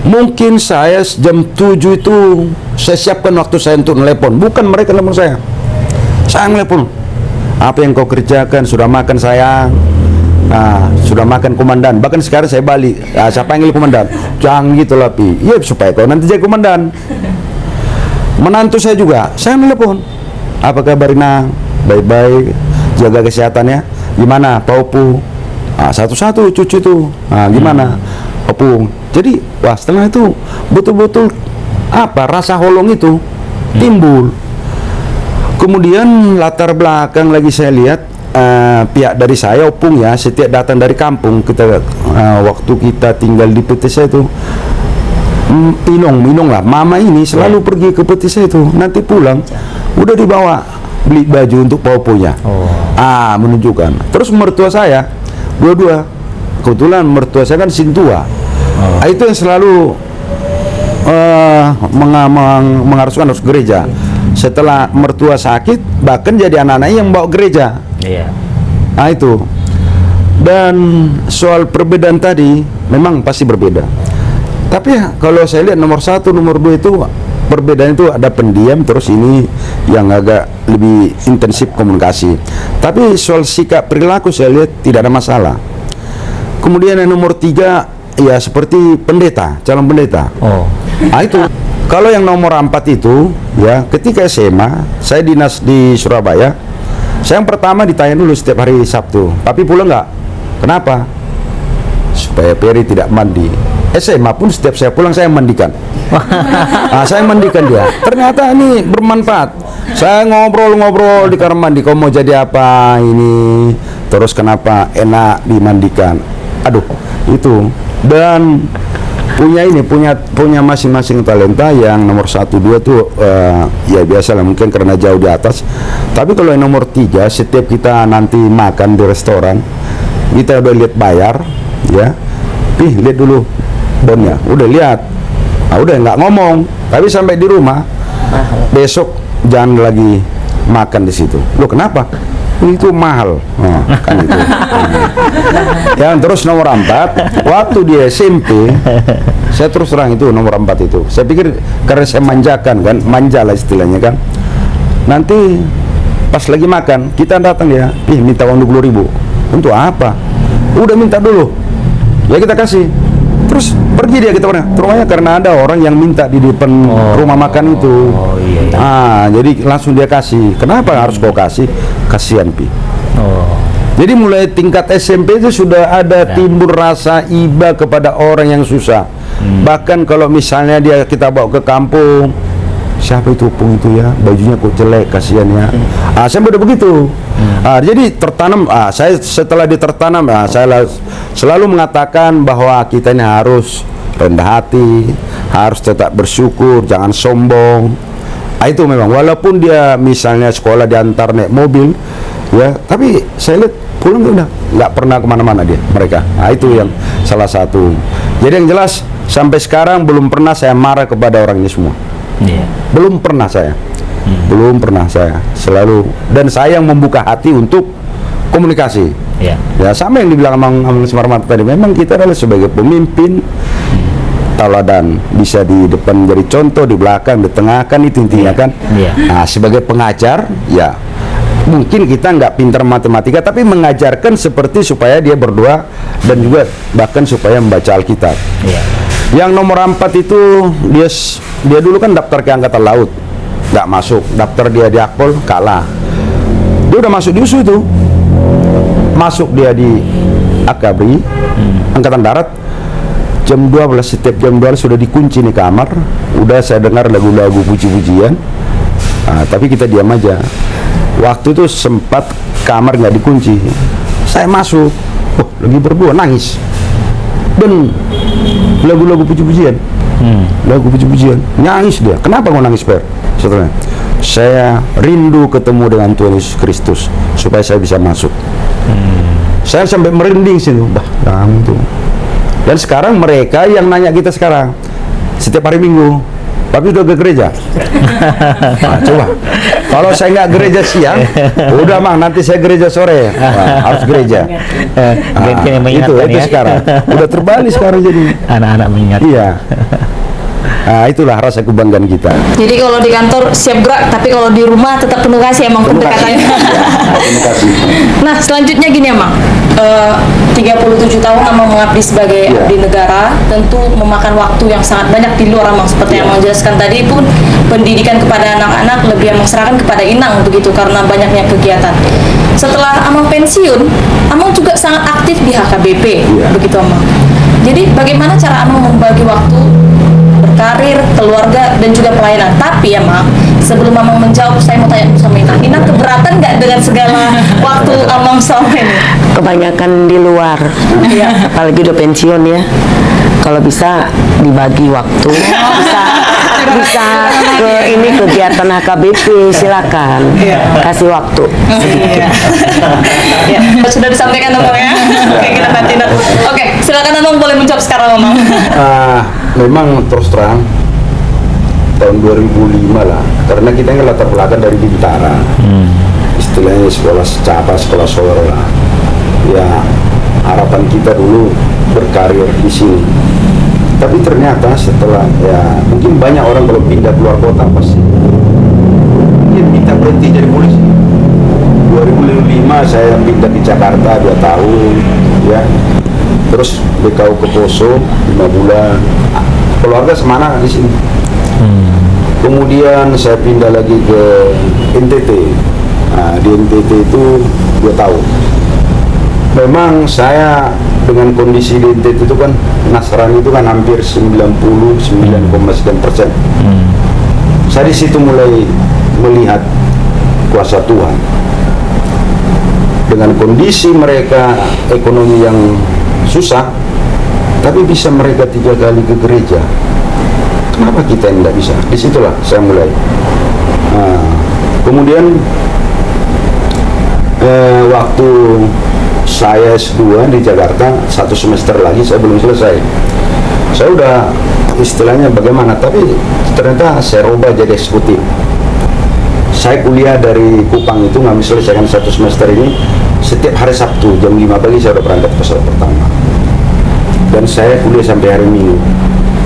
mungkin saya jam 7 itu saya siapkan waktu saya untuk telepon. Bukan mereka telepon saya. Saya telepon. Apa yang kau kerjakan? Sudah makan sayang? Nah, sudah makan komandan. Bahkan sekarang saya balik, saya panggil komandan. Jangan gitu lah Pi. Iya supaya kau nanti jadi komandan. Menantu saya juga, saya telepon. Apa kabar Inang? Baik-baik. Jaga kesehatannya. Gimana Pak Opu? Satu-satu cucu tuh. Gimana Opu? Jadi wah setelah itu betul-betul rasa holong itu timbul. Kemudian latar belakang lagi saya lihat pihak dari saya Opung ya, setiap datang dari kampung kita waktu kita tinggal di PTC itu minong lah, mama ini selalu pergi ke PTC itu, nanti pulang udah dibawa beli baju untuk Oponya. Menunjukkan. Terus mertua saya dua-dua, kebetulan mertua saya kan Sintua. Itu yang selalu mengharuskan harus gereja. Setelah mertua sakit, bahkan jadi anak-anaknya yang bawa gereja. Itu. Dan soal perbedaan tadi, memang pasti berbeda. Tapi ya, kalau saya lihat nomor 1, nomor 2 itu perbedaan itu ada pendiam, terus ini yang agak lebih intensif komunikasi. Tapi soal sikap perilaku saya lihat tidak ada masalah. Kemudian yang nomor 3 ya seperti pendeta, calon pendeta. Itu. Kalau yang nomor 4 itu ya ketika SMA saya dinas di Surabaya, saya yang pertama ditanya dulu setiap hari Sabtu, tapi pulang nggak? Kenapa? Supaya Peri tidak mandi. SMA pun setiap saya pulang saya mandikan. Saya mandikan dia. Ternyata ini bermanfaat. Saya ngobrol-ngobrol di kamar mandi. Kau mau jadi apa ini? Terus kenapa enak dimandikan? Aduh, itu. Dan punya masing-masing talenta. Yang nomor 1, 2 tuh ya biasa lah, mungkin karena jauh di atas. Tapi kalau yang nomor 3, setiap kita nanti makan di restoran, kita udah lihat bayar ya, lihat dulu bonnya, udah lihat, udah nggak ngomong, tapi sampai di rumah besok jangan lagi makan di situ. Loh kenapa? Itu mahal. Kan itu. Yang terus nomor 4, waktu di SMP saya terus terang itu nomor 4 itu. Saya pikir karena saya manjakan kan, manja lah istilahnya kan. Nanti pas lagi makan kita datang ya, minta uang 20.000. Untuk apa? Udah minta dulu. Ya kita kasih. Terus pergi dia kita rumahnya karena ada orang yang minta di depan rumah makan itu. Jadi langsung dia kasih. Kenapa harus kau kasih? Kasihan Pi. Jadi mulai tingkat SMP itu sudah ada timbul rasa iba kepada orang yang susah. Bahkan kalau misalnya kita bawa ke kampung, siapa itu Opung itu ya, bajunya kok jelek, kasihan ya. Saya udah begitu. Jadi tertanam. Saya setelah ditertanam, saya selalu mengatakan bahwa kita ini harus rendah hati, harus tetap bersyukur, jangan sombong. Itu memang walaupun dia misalnya sekolah diantar naik mobil, ya, tapi saya lihat pulang udah nggak pernah kemana-mana mereka. Itu yang salah satu. Jadi yang jelas sampai sekarang belum pernah saya marah kepada orang ini semua. Belum pernah saya. Belum pernah saya. Selalu, dan saya yang membuka hati untuk komunikasi. Ya sama yang dibilang Amang Semarmata tadi. Memang kita adalah sebagai pemimpin tauladan, bisa di depan jadi contoh, di belakang, di tengah, kan itu intinya kan. Sebagai pengajar ya mungkin kita nggak pintar matematika, tapi mengajarkan seperti supaya dia berdoa dan juga bahkan supaya membaca Alkitab. Yang nomor 4 itu dia dulu kan daftar ke Angkatan Laut, nggak masuk. Daftar dia di Akpol, kalah. Dia udah masuk di USU itu, masuk dia di Akabri, Angkatan Darat. Jam 12, setiap jam 12 sudah dikunci nih kamar. Udah saya dengar lagu-lagu puji-pujian. Tapi kita diam aja. Waktu itu sempat kamar nggak dikunci, saya masuk, lagi berdua nangis. Dan lagu-lagu puji-pujian, lagu puji-pujian, nangis dia. Kenapa mau nangis, Per? Setelahnya, saya rindu ketemu dengan Tuhan Yesus Kristus supaya saya bisa masuk. Saya sampai merinding sih, kamu tuh. Dan sekarang mereka yang nanya kita sekarang setiap hari Minggu, tapi udah ke gereja. Coba kalau saya nggak gereja siang, udah Mang, nanti saya gereja sore. Harus gereja. Itu sekarang udah terbalik sekarang, jadi anak-anak mengingat. Iya. Nah, itulah rasa kebanggaan kita. Jadi kalau di kantor siap gerak, tapi kalau di rumah tetap penuh kasih emang Terima kasih. pendekatannya. Terima kasih. Nah, selanjutnya gini Amang. 37 tahun Amang mengabdi sebagai Iya. abdi negara, tentu memakan waktu yang sangat banyak di luar Amang. Seperti yang Amang jelaskan tadi pun, pendidikan kepada anak-anak lebih Amang serahkan kepada inang begitu karena banyaknya kegiatan. Setelah Amang pensiun, Amang juga sangat aktif di HKBP, Iya. begitu Amang. Jadi bagaimana cara Amang membagi waktu berkarir, keluarga, dan juga pelayanan? Tapi ya Mang, sebelum Amang menjawab, saya mau tanya sama Ina keberatan nggak dengan segala waktu Amang selama ini? Kebanyakan di luar, apalagi udah pensiun ya. Kalau bisa dibagi waktu, bisa ke ini kegiatan HKBP, silakan kasih waktu. Ya, sudah disampaikan Amang ya. Oke, kita nanti. Oke, silakan Amang boleh menjawab sekarang Amang. Memang terus terang tahun 2005 lah, karena kita kan latar belakang dari Bintara, istilahnya sekolah secapa, sekolah sore lah. Ya harapan kita dulu berkarir di sini. Tapi ternyata setelah ya mungkin banyak orang kalau pindah keluar kota pasti mungkin kita berhenti jadi polisi. 2005 saya pindah di Jakarta 2 tahun ya. Terus BKU ke Poso 5 bulan. Keluarga semana di sini. Kemudian saya pindah lagi ke NTT. Nah, di NTT itu 2 tahun. Memang saya dengan kondisi di NTT itu kan Nasrani itu kan hampir 99,9%. Saya di situ mulai melihat kuasa Tuhan. Dengan kondisi mereka ekonomi yang susah, tapi bisa mereka 3 kali ke gereja. Kenapa kita yang tidak bisa? Disitulah saya mulai. Kemudian waktu saya S2 di Jakarta 1 semester lagi saya belum selesai. Saya udah istilahnya bagaimana, tapi ternyata saya rubah jadi eksekutif. Saya kuliah dari Kupang itu nggak bisa selesaikan 1 semester ini. Setiap hari Sabtu jam 5 pagi saya udah berangkat pesawat pertama. Dan saya kuliah sampai hari Minggu.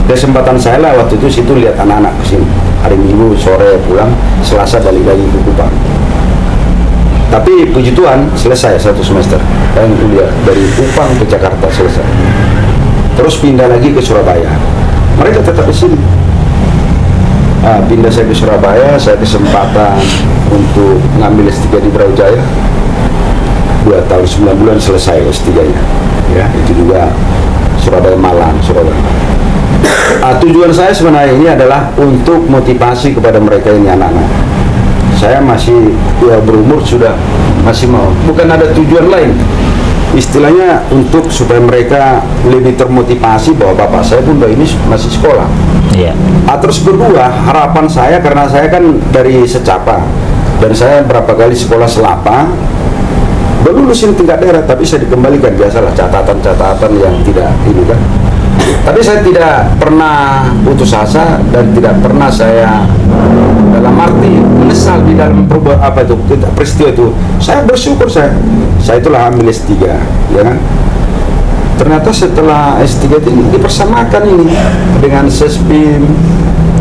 Kesempatan saya lah waktu itu situ lihat anak-anak kesini. Hari Minggu sore pulang, Selasa balik lagi ke Kupang. Tapi puji Tuhan selesai 1 semester. Dan kuliah dari Kupang ke Jakarta selesai. Terus pindah lagi ke Surabaya. Mereka tetap di sini. Pindah saya ke Surabaya, saya kesempatan untuk ngambil S3 di Brawijaya. 2 tahun 9 bulan selesai S3-nya. Ya, itu juga Surabaya Malang, Surabaya. Tujuan saya sebenarnya ini adalah untuk motivasi kepada mereka ini anak-anak. Saya masih ya berumur sudah masih mau, bukan ada tujuan lain. Istilahnya untuk supaya mereka lebih termotivasi bahwa bapak saya pun ini masih sekolah. Iya. Terus kedua, harapan saya karena saya kan dari Secapa dan saya berapa kali sekolah Selapa, belum lulusin tingkat daerah, tapi saya dikembalikan biasalah catatan-catatan yang tidak ini kan. Tapi saya tidak pernah putus asa dan tidak pernah saya dalam arti menyesal di dalam peristiwa itu. Saya bersyukur saya itulah ambil S3, ya kan. Ternyata setelah S3 ini dipersamakan ini dengan Sespim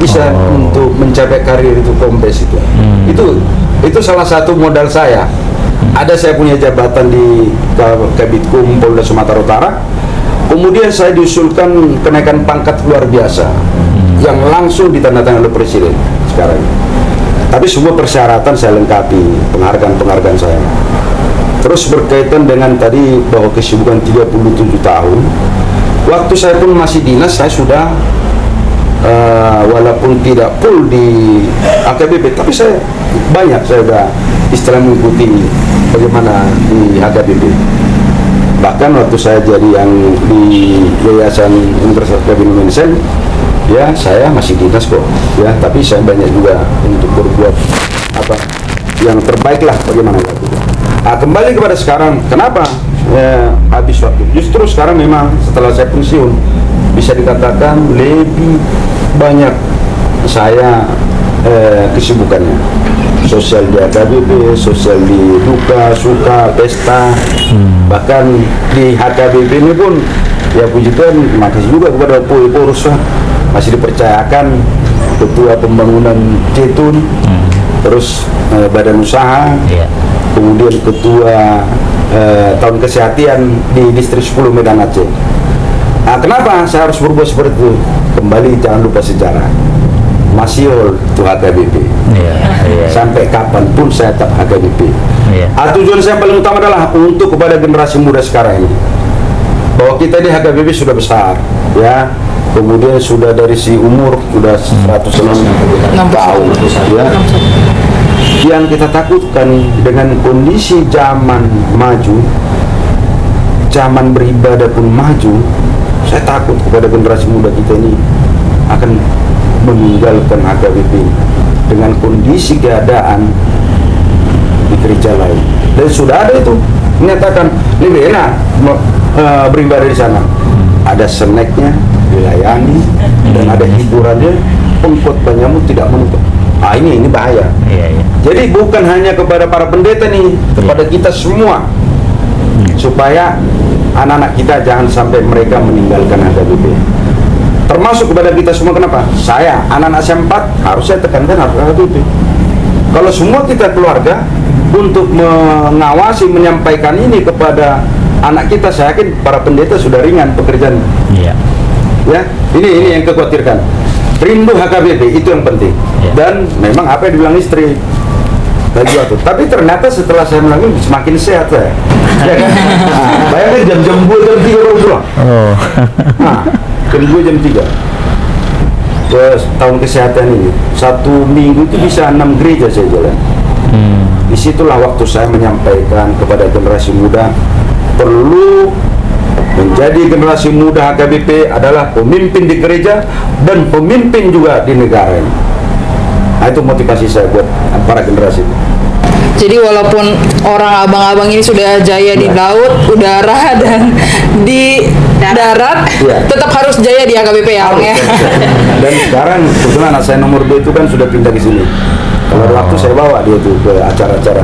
bisa untuk mencapai karir itu kompes itu. Itu salah satu modal saya. Ada saya punya jabatan di Kabitkum Polda Sumatera Utara. Kemudian saya diusulkan kenaikan pangkat luar biasa yang langsung ditandatangani oleh Presiden sekarang. Tapi semua persyaratan saya lengkapi, penghargaan saya. Terus berkaitan dengan tadi bahwa kesibukan 37 tahun, waktu saya pun masih dinas, saya sudah walaupun tidak full di HKBP, tapi saya sudah istilah mengikuti bagaimana di HKBP. Bahkan waktu saya jadi yang di Yayasan Universitas Kevin Mensen, ya saya masih dinas kok, ya tapi saya banyak juga untuk berbuat yang terbaik lah bagaimana waktu itu. Kembali kepada sekarang, kenapa habis waktu? Justru sekarang memang setelah saya pensiun bisa dikatakan lebih banyak saya kesibukannya. Sosial di HKBP, sosial di duka, suka, pesta, bahkan di HKBP ini pun ya puji Tuhan, makasih juga kepada Purus masih dipercayakan ketua pembangunan Cetun, terus badan usaha, kemudian ketua tahun kesehatan di distrik 10 Medan Aceh. Nah, kenapa saya harus berbuat seperti itu? Kembali, jangan lupa sejarah. Masih itu HKBP. Sampai kapanpun saya tetap HKBP. Tujuan saya paling utama adalah untuk kepada generasi muda sekarang ini, bahwa kita di HKBP sudah besar, ya. Kemudian sudah dari si umur sudah 106 tahun, ya. Yang kita takutkan dengan kondisi zaman maju, zaman beribadah pun maju, saya takut kepada generasi muda kita ini akan meninggalkan HKBP dengan kondisi keadaan di gereja lain. Dan sudah ada itu menyatakan lebih enak beribadah di sana. Ada snacknya, dilayani, dan ada hiburannya, pengkhotbahnya tidak menutup. Ini bahaya. Jadi bukan hanya kepada para pendeta nih, kepada kita semua, supaya anak-anak kita jangan sampai mereka meninggalkan HKBP. Termasuk kepada kita semua. Kenapa? Saya, anak-anak saya 4, harus saya tekankan harus HKBP. Kalau semua kita keluarga untuk mengawasi, menyampaikan ini kepada anak kita, saya yakin para pendeta sudah ringan pekerjaan. Ya, ini yang kekhawatirkan. Rindu HKBP itu yang penting. Dan memang apa yang dibilang istri bagi waktu. Tapi ternyata setelah saya melakukan semakin sehat saya. Ya kan? Bayangkan jam-jam 2 jam 3 baru pulang. Jam 2 jam 3. Ke tahun kesehatan ini 1 minggu itu bisa 6 gereja saya jalan. Disitulah waktu saya menyampaikan kepada generasi muda, perlu menjadi generasi muda HKBP adalah pemimpin di gereja dan pemimpin juga di negara ini. Nah, itu motivasi saya buat para generasi. Jadi walaupun orang abang-abang ini sudah jaya di laut, udara, dan di darat, tetap harus jaya di HKBP ya, Bang ya. Dan sekarang kebetulan anak saya nomor 2 itu kan sudah pindah ke sini. Kalau waktu saya bawa dia tuh ke acara-acara.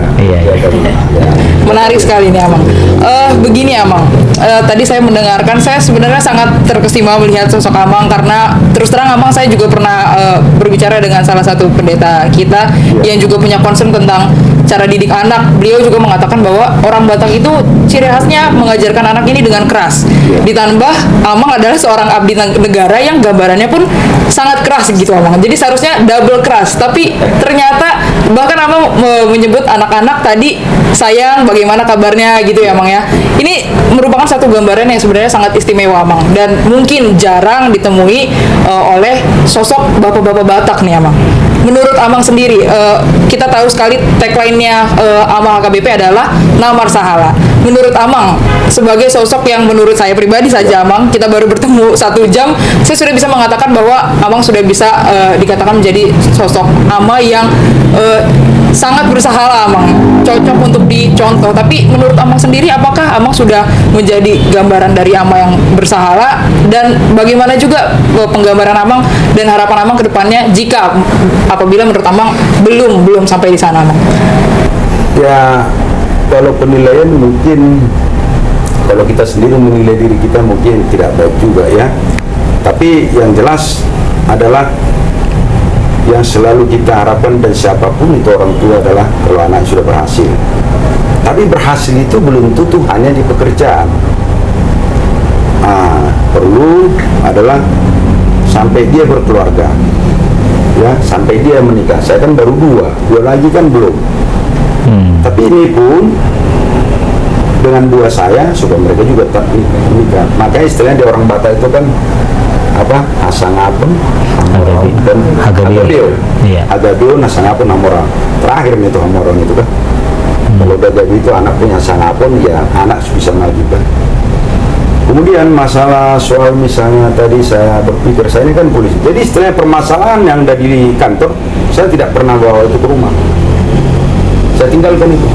Menarik sekali nih, Amang. Begini, Amang. Tadi saya mendengarkan, saya sebenarnya sangat terkesima melihat sosok Amang, karena terus terang Amang saya juga pernah berbicara dengan salah satu pendeta kita yang juga punya concern tentang cara didik anak. Beliau juga mengatakan bahwa orang Batak itu ciri khasnya mengajarkan anak ini dengan keras. Ditambah Amang adalah seorang abdi negara yang gambarannya pun sangat keras gitu, Amang. Jadi seharusnya double keras, tapi ternyata bahkan Amang menyebut anak-anak tadi sayang, bagaimana kabarnya gitu ya, Amang ya. Ini merupakan satu gambaran yang sebenarnya sangat istimewa, Amang, dan mungkin jarang ditemui oleh sosok bapak-bapak Batak nih, Amang. Menurut Amang sendiri, kita tahu sekali tagline-nya Amang HKBP adalah Namar Sahala. Menurut Amang, sebagai sosok yang menurut saya pribadi saja, Amang, kita baru bertemu 1 jam, saya sudah bisa mengatakan bahwa Amang sudah bisa dikatakan menjadi sosok ama yang sangat bersahala, Amang, cocok untuk dicontoh. Tapi menurut Amang sendiri, apakah Amang sudah menjadi gambaran dari ama yang bersahala, dan bagaimana juga penggambaran Amang dan harapan Amang ke depannya jika apabila menurut Amang belum sampai di sana, Amang? Ya, kalau penilaian mungkin kalau kita sendiri menilai diri kita mungkin tidak baik juga ya. Tapi yang jelas adalah yang selalu kita harapkan dan siapapun itu orang tua adalah kalau anak sudah berhasil. Tapi berhasil itu belum tentu hanya di pekerjaan. Perlu adalah sampai dia berkeluarga, ya, sampai dia menikah. Saya kan baru 2 lagi kan belum. Tapi ini pun dengan 2 saya supaya mereka juga tak menikah. Makanya istilahnya di orang Batak itu kan apa, asangapun dan hagabeo. Hagabeo nasangapun namora. Terakhir itu hamoron itu kan. Kalau udah jadi itu anak punya asangapun, ya anak bisa mengajukan. Kemudian masalah soal misalnya tadi saya berpikir, saya ini kan polisi. Jadi istilahnya permasalahan yang ada di kantor, saya tidak pernah bawa itu ke rumah. Saya tinggalkan itu.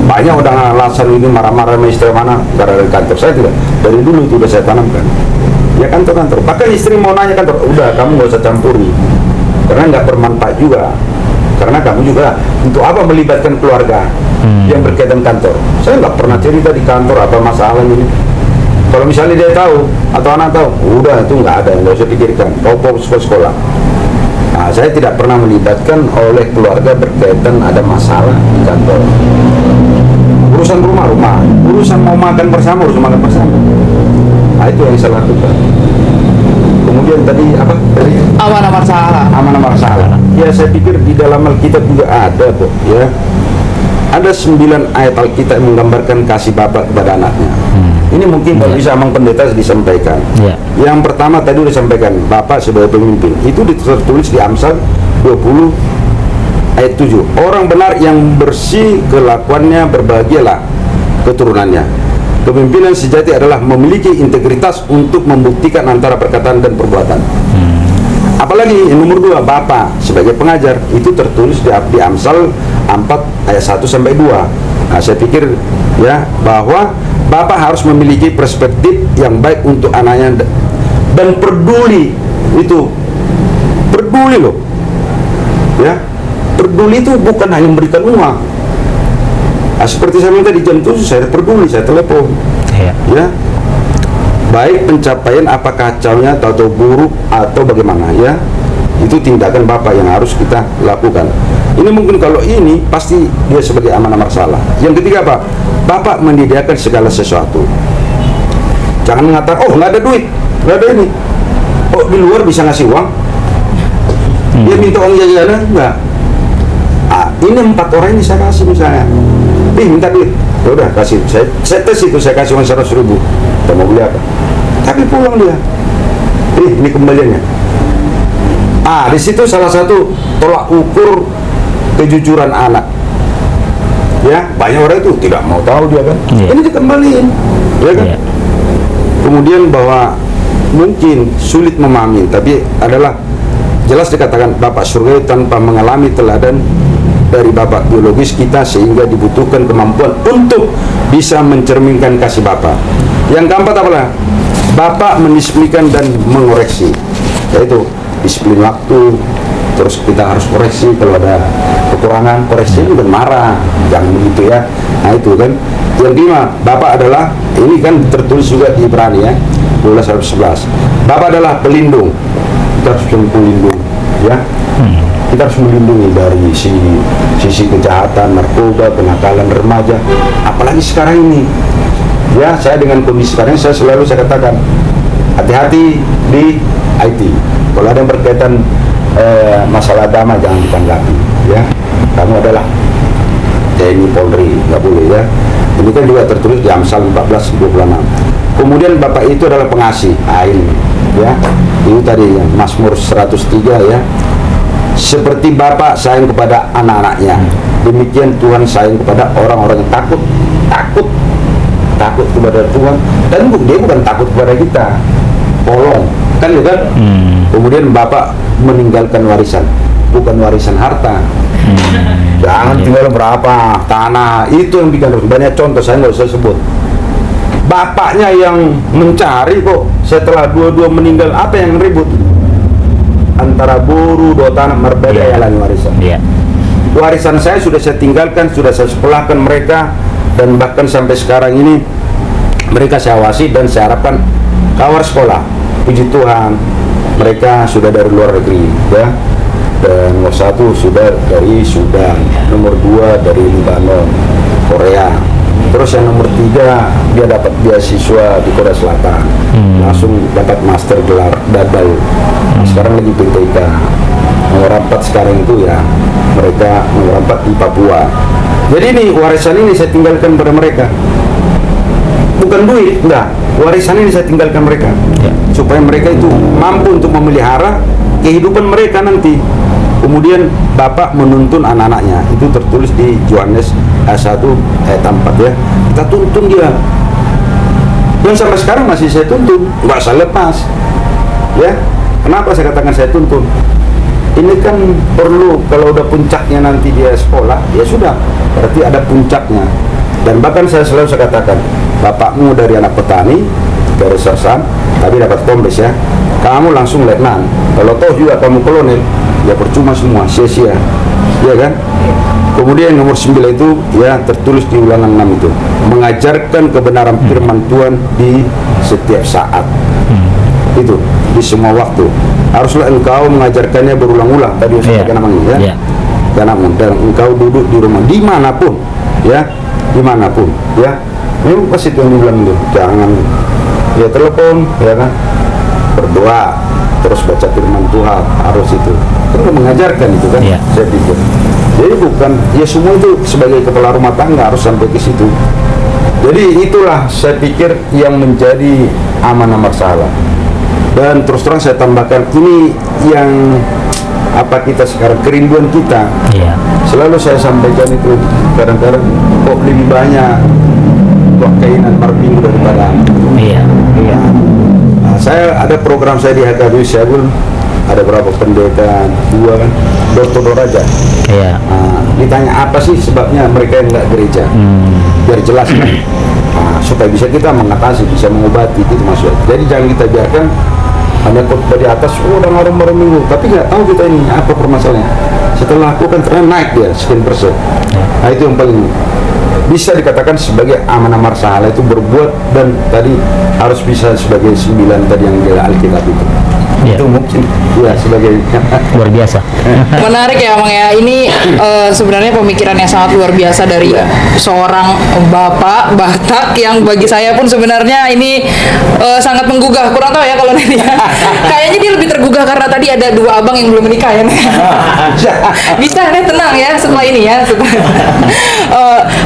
Banyak udah alasan ini marah-marah sama istri mana gara-gara kantor. Saya tidak. Dari dulu itu udah saya tanamkan. Ya kantor-kantor. Bahkan istri mau nanya kantor, udah kamu nggak usah campuri. Karena nggak bermanfaat juga. Karena kamu juga untuk apa melibatkan keluarga yang berkaitan kantor. Saya nggak pernah cerita di kantor apa masalah ini. Kalau misalnya dia tahu atau anak tahu, udah itu nggak ada, nggak usah pikirkan, kau fokus ke sekolah. Nah, saya tidak pernah melibatkan oleh keluarga berkaitan ada masalah di kantor. Urusan rumah, urusan mau makan bersama, urusan makan bersama. Nah, itu yang saya lakukan. Kemudian tadi apa? Tadi Amanah masalah. amanah masalah. Ya, saya pikir di dalam Alkitab juga ada kok, ya. Ada 9 ayat Alkitab yang menggambarkan kasih bapak kepada anaknya. Ini mungkin kalau bisa Mang Pendeta disampaikan. Ya. Yang pertama tadi udah disampaikan, bapak sebagai pemimpin. Itu tertulis di Amsal 20 ayat 7. Orang benar yang bersih kelakuannya, berbahagialah keturunannya. Kepemimpinan sejati adalah memiliki integritas untuk membuktikan antara perkataan dan perbuatan. Apalagi yang nomor 2, bapak sebagai pengajar, itu tertulis di Amsal 4 ayat 1 sampai 2. Nah, saya pikir ya bahwa bapak harus memiliki perspektif yang baik untuk anaknya dan peduli. Itu peduli loh, ya. Peduli itu bukan hanya memberikan uang. Nah, seperti saya minta di jam 7, saya peduli, saya telepon, ya. Baik pencapaian apa kacaunya atau buruk atau bagaimana, ya. Itu tindakan bapak yang harus kita lakukan. Ini mungkin kalau ini pasti dia sebagai amanah masalah. Yang ketiga apa? Bapak menyediakan segala sesuatu. Jangan mengatakan, oh nggak ada duit, nggak ada ini. Oh di luar bisa ngasih uang. Dia minta uang jajanan, enggak. Ah, ini 4 orang ini saya kasih misalnya. Minta duit, ya udah kasih. Saya tes itu, saya kasih uang 100.000. Kita mau beli apa? Tapi pulang dia. Ini kembaliannya. Ah, di situ salah satu tolak ukur kejujuran anak. Ya, banyak orang itu tidak mau tahu dia kan. Ini dikembaliin, ya kan. Kemudian bahwa mungkin sulit memahami, tapi adalah jelas dikatakan Bapak surgawi tanpa mengalami teladan dari Bapak biologis kita, sehingga dibutuhkan kemampuan untuk bisa mencerminkan kasih Bapak. Yang keempat apalah? Bapak mendisiplinkan dan mengoreksi, yaitu disiplin waktu. Terus kita harus koreksi kalau ada kekurangan, koreksi dan marah, jangan begitu ya. Nah itu kan. Yang kelima, Bapak adalah, ini kan tertulis juga di Ibrani ya, 12:11. Bapak adalah pelindung. Kita harus melindungi, ya. Kita harus melindungi dari sisi kejahatan, narkoba, kenakalan remaja. Apalagi sekarang ini, ya, saya dengan kondisi sekarang saya selalu saya katakan hati-hati di IT. Kalau ada yang berkaitan masalah agama jangan ditanggapi, ya. Kamu adalah TNI Polri, nggak boleh ya. Ini kan juga tertulis di Amsal 14:26. Kemudian Bapak itu adalah pengasih. Nah, ini ya, itu tadi ya, Mazmur 103 ya. Seperti Bapak sayang kepada anak-anaknya, demikian Tuhan sayang kepada orang-orang yang takut kepada Tuhan. Dan dia bukan takut kepada kita, tolong kan ya kan. Kemudian Bapak meninggalkan warisan, bukan warisan harta. Jangan tinggal berapa tanah, itu yang bikin banyak contoh, saya nggak usah sebut. Bapaknya yang mencari kok, setelah dua-dua meninggal, apa yang ribut antara buruh, 2 tanah berbeda ya lagi warisan. Warisan saya sudah saya tinggalkan, sudah saya sekolahkan mereka, dan bahkan sampai sekarang ini mereka saya awasi dan saya harapkan kawar sekolah. Puji Tuhan, mereka sudah dari luar negeri, ya. Dan nomor 1 sudah dari Sudan, nomor 2 dari Lebanon, Korea. Terus yang nomor 3 dia dapat beasiswa di Korea Selatan, langsung dapat master gelar dadal. Sekarang lagi PTK. Nomor 4 sekarang itu ya mereka nomor 4 di Papua. Jadi ini warisan ini saya tinggalkan pada mereka. Bukan duit, enggak. Warisan ini saya tinggalkan mereka, supaya mereka itu mampu untuk memelihara kehidupan mereka nanti. Kemudian Bapak menuntun anak-anaknya, itu tertulis di Yohanes 1 ayat 4 ya. Kita tuntun dia, dan sampai sekarang masih saya tuntun, nggak saya lepas ya. Kenapa saya katakan saya tuntun? Ini kan perlu, kalau udah puncaknya nanti dia sekolah, ya sudah, berarti ada puncaknya. Dan bahkan saya selalu saya katakan, bapakmu dari anak petani, dari sarsan, tapi dapat kombes ya, kamu langsung letnan. Kalau toh juga kamu kolonel, ya percuma semua, sia-sia, ya kan? Kemudian nomor 9 itu ya tertulis di Ulangan 6 itu, mengajarkan kebenaran firman Tuhan di setiap saat. Itu di semua waktu. Haruslah engkau mengajarkannya berulang-ulang. Tadi saya katakan namanya ya. Karena dan engkau duduk di rumah dimanapun ya, dimanapun ya. Memang pasti Tuhan bilang itu, jangan ya telepon ya kan, berdoa terus baca firman Tuhan, harus itu. Itu mengajarkan itu kan, saya pikir. Jadi bukan ya semua itu sebagai kepala rumah tangga harus sampai ke situ. Jadi itulah saya pikir yang menjadi amanah marsalah. Dan terus terang saya tambahkan, ini yang apa kita sekarang, kerinduan kita. Selalu saya sampaikan itu, kadang-kadang kok lebih banyak kok keinginan marminggu daripada Nah, saya ada program saya di HKBP Syabul, ada berapa pendeta, 2 kan, door-to-door aja. Nah, ditanya apa sih sebabnya mereka yang nggak gereja, biar jelas kan. Nah, supaya bisa kita mengatasi, bisa mengobati itu maksud. Jadi jangan kita biarkan hanya khotbah di atas, udah ngarum-ngarum minggu, tapi nggak tahu kita ini apa permasalahannya. Setelah lakukan ternyata naik dia sekian persen. Nah itu yang paling bisa dikatakan sebagai amanah marsalah, itu berbuat dan tadi harus bisa sebagai 9 tadi yang di Alkitab itu. Itu mungkin ya sebagai Luar biasa. Menarik ya, Mang ya. Ini sebenarnya pemikiran yang sangat luar biasa dari seorang bapak Batak yang bagi saya pun sebenarnya ini sangat menggugah. Kurang tahu ya kalau nanti ya. Kayaknya dia lebih tergugah karena tadi ada 2 abang yang belum menikah ya. Bisa nih, tenang ya setelah ini ya.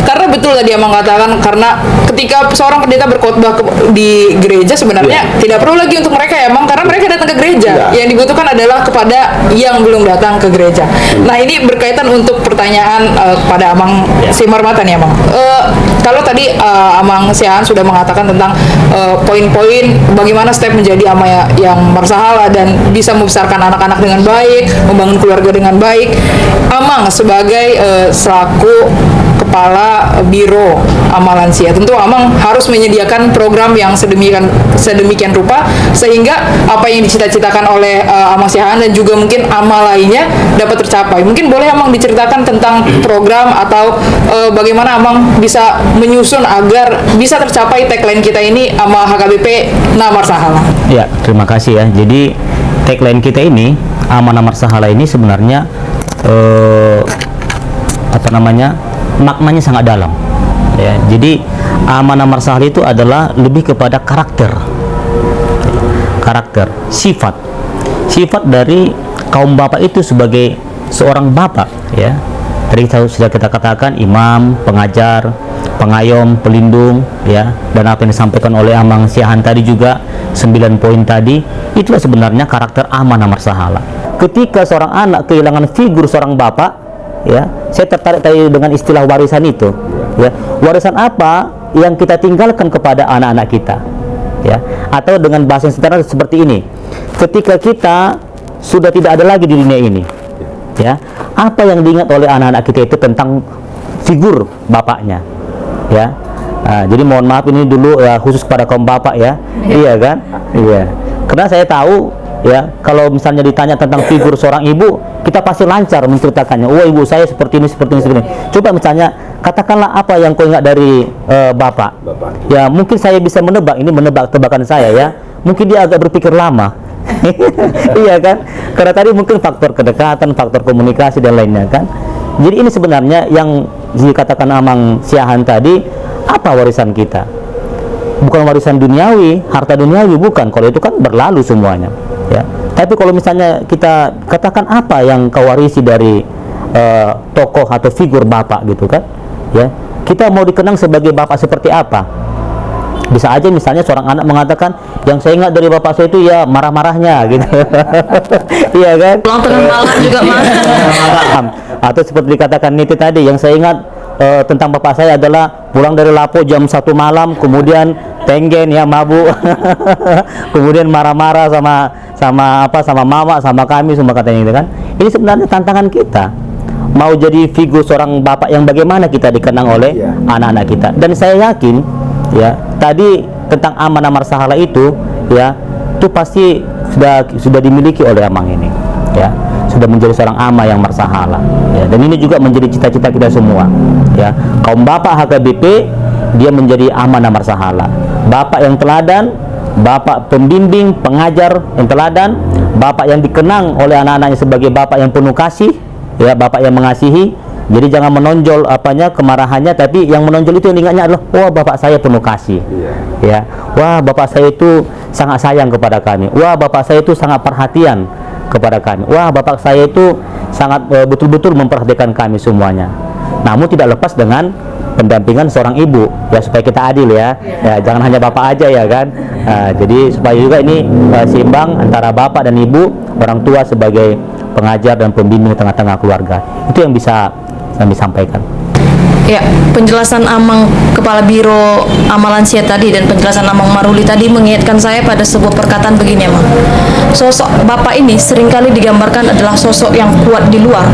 Karena betul tadi yang mengatakan, karena ketika seorang pendeta berkhotbah di gereja sebenarnya tidak perlu lagi untuk mereka ya, Mang, karena mereka datang ke gereja. Yang dibutuhkan adalah kepada yang belum datang ke gereja. Nah, ini berkaitan untuk pertanyaan kepada Amang Simarmatan ya, Mang. Kalau tadi Amang Siahan sudah mengatakan tentang poin-poin bagaimana step menjadi ama yang marsahala dan bisa membesarkan anak-anak dengan baik, membangun keluarga dengan baik. Amang sebagai selaku kepala biro ama lansia, tentu Amang harus menyediakan program yang sedemikian rupa sehingga apa yang dicita-citakan oleh Amang Siahan dan juga mungkin ama lainnya dapat tercapai. Mungkin boleh Amang diceritakan tentang program atau bagaimana Amang bisa menyusun agar bisa tercapai tagline kita ini, ama HKBP Na Marsahala. Ya, terima kasih ya. Jadi tagline kita ini, amanah marsahala ini sebenarnya maknanya sangat dalam ya. Jadi amanah marsahala itu adalah lebih kepada karakter, sifat dari kaum bapak itu sebagai seorang bapak ya. Tadi sudah kita katakan imam, pengajar, pengayom, pelindung ya, dan apa yang disampaikan oleh Amang Siahan tadi juga 9 poin tadi, itulah sebenarnya karakter amanah marsahala. Ketika seorang anak kehilangan figur seorang bapak ya, saya tertarik tadi dengan istilah warisan itu ya. Warisan apa yang kita tinggalkan kepada anak-anak kita ya, atau dengan bahasa yang sederhana seperti ini, ketika kita sudah tidak ada lagi di dunia ini ya, apa yang diingat oleh anak-anak kita itu tentang figur bapaknya ya. Nah, jadi mohon maaf ini dulu ya, khusus kepada kaum bapak ya. Iya kan, iya, karena saya tahu ya, kalau misalnya ditanya tentang figur seorang ibu, kita pasti lancar menceritakannya. Oh, ibu saya seperti ini. Coba misalnya katakanlah apa yang kau ingat dari bapak. Ya, mungkin saya bisa menebak, ini menebak tebakan saya ya. Mungkin dia agak berpikir lama. Iya kan? Karena tadi mungkin faktor kedekatan, faktor komunikasi dan lainnya kan. Jadi ini sebenarnya yang dikatakan Amang Siahan tadi, apa warisan kita? Bukan warisan duniawi, harta duniawi, bukan. Kalau itu kan berlalu semuanya. Ya, tapi kalau misalnya kita katakan apa yang kau warisi dari tokoh atau figur bapak gitu kan, ya, kita mau dikenang sebagai bapak seperti apa? Bisa aja misalnya seorang anak mengatakan, yang saya ingat dari bapak saya itu ya marah-marahnya gitu. Iya kan? Pulang tengah malam juga marah. Atau seperti dikatakan Niti tadi, yang saya ingat tentang bapak saya adalah pulang dari Lapo jam 1 malam, kemudian tenggen ya, mabuk. Kemudian marah-marah sama mama, sama kami, semua katanya gitu kan. Ini sebenarnya tantangan kita, mau jadi figur seorang bapak yang bagaimana kita dikenang oleh anak-anak kita. Dan saya yakin ya, tadi tentang amanah marsahala itu ya, itu pasti sudah dimiliki oleh Amang ini ya. sudah menjadi seorang ama yang marsahala, ya. Dan ini juga menjadi cita-cita kita semua, ya. Kaum bapak HKBP, dia menjadi amanah marsahala, bapak yang teladan, bapak pembimbing, pengajar yang teladan, bapak yang dikenang oleh anak-anaknya sebagai bapak yang penuh kasih, ya, bapak yang mengasihi. Jadi jangan menonjol kemarahannya, tapi yang menonjol itu yang ingatnya adalah, wah, bapak saya penuh kasih, ya, wah, bapak saya itu sangat sayang kepada kami, wah, bapak saya itu sangat perhatian kepada kami, wah, bapak saya itu sangat betul-betul memperhatikan kami semuanya. Namun tidak lepas dengan pendampingan seorang ibu, ya, supaya kita adil, ya, jangan hanya bapak aja, ya kan. Jadi supaya juga ini seimbang antara bapak dan ibu, orang tua sebagai pengajar dan pembimbing di tengah-tengah keluarga. Itu yang bisa kami sampaikan. Ya, penjelasan Amang Kepala Biro Amal Lansia tadi dan penjelasan Amang Maruli tadi mengingatkan saya pada sebuah perkataan begini, Amang. Sosok Bapak ini seringkali digambarkan adalah sosok yang kuat di luar,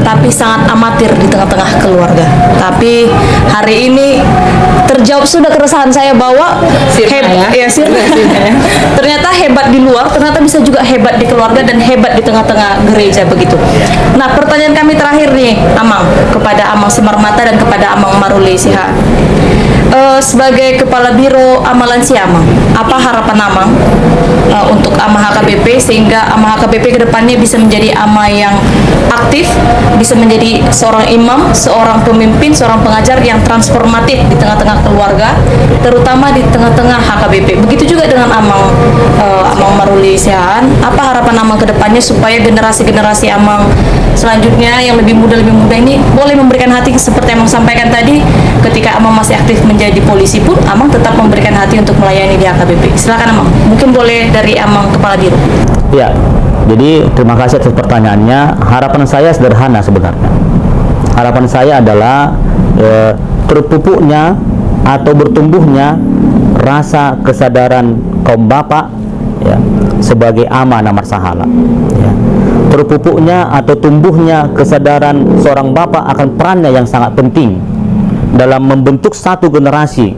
tapi sangat amatir di tengah-tengah keluarga. Tapi hari ini terjawab sudah keresahan saya bahwa ternyata hebat di luar, ternyata bisa juga hebat di keluarga dan hebat di tengah-tengah gereja begitu. Nah, pertanyaan kami terakhir nih, Amang, kepada Amang Semar Mata dan kepada Amang Maruli Siha. Sebagai Kepala Biro Amal Lansia, Amang, apa harapan Amang untuk AMA HKBP sehingga AMA HKBP kedepannya bisa menjadi AMA yang aktif, bisa menjadi seorang imam, seorang pemimpin, seorang pengajar yang transformatif di tengah-tengah keluarga, terutama di tengah-tengah HKBP. Begitu juga dengan Amang Maruli Sihaan. Apa harapan Amang kedepannya supaya generasi-generasi Amang selanjutnya yang lebih muda ini boleh memberikan hati seperti Amang sampaikan tadi, ketika Amang masih aktif menjadi polisi pun Amang tetap memberikan hati untuk melayani di HKBP. Silakan Amang, mungkin boleh dari Amang Kepala Biro. Ya, jadi terima kasih atas pertanyaannya. Harapan saya sederhana sebenarnya. Harapan saya adalah terpupuknya atau bertumbuhnya rasa kesadaran kaum bapak, ya, sebagai amanah marsahala, ya. Terpupuknya atau tumbuhnya kesadaran seorang bapak akan perannya yang sangat penting dalam membentuk satu generasi,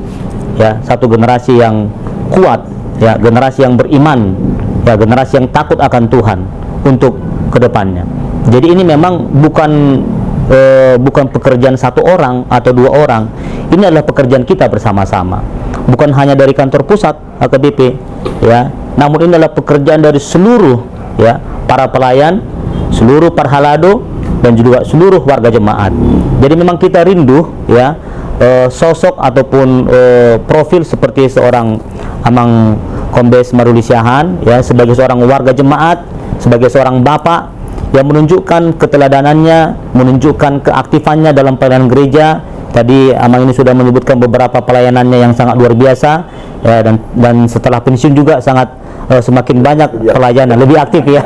ya, satu generasi yang kuat, ya, generasi yang beriman, ya, generasi yang takut akan Tuhan untuk kedepannya. Jadi ini memang bukan pekerjaan satu orang atau dua orang, ini adalah pekerjaan kita bersama-sama, bukan hanya dari kantor pusat HKBP, ya, namun ini adalah pekerjaan dari seluruh, ya, para pelayan, seluruh parhalado, dan juga seluruh warga jemaat. Jadi memang kita rindu, ya, sosok ataupun profil seperti seorang Amang Kombes Maruli Sihaan, ya, sebagai seorang warga jemaat, sebagai seorang bapak yang menunjukkan keteladanannya, menunjukkan keaktifannya dalam pelayanan gereja. Tadi Amang ini sudah menyebutkan beberapa pelayanannya yang sangat luar biasa, ya, dan setelah pensiun juga sangat semakin banyak pelayanan, lebih aktif, ya.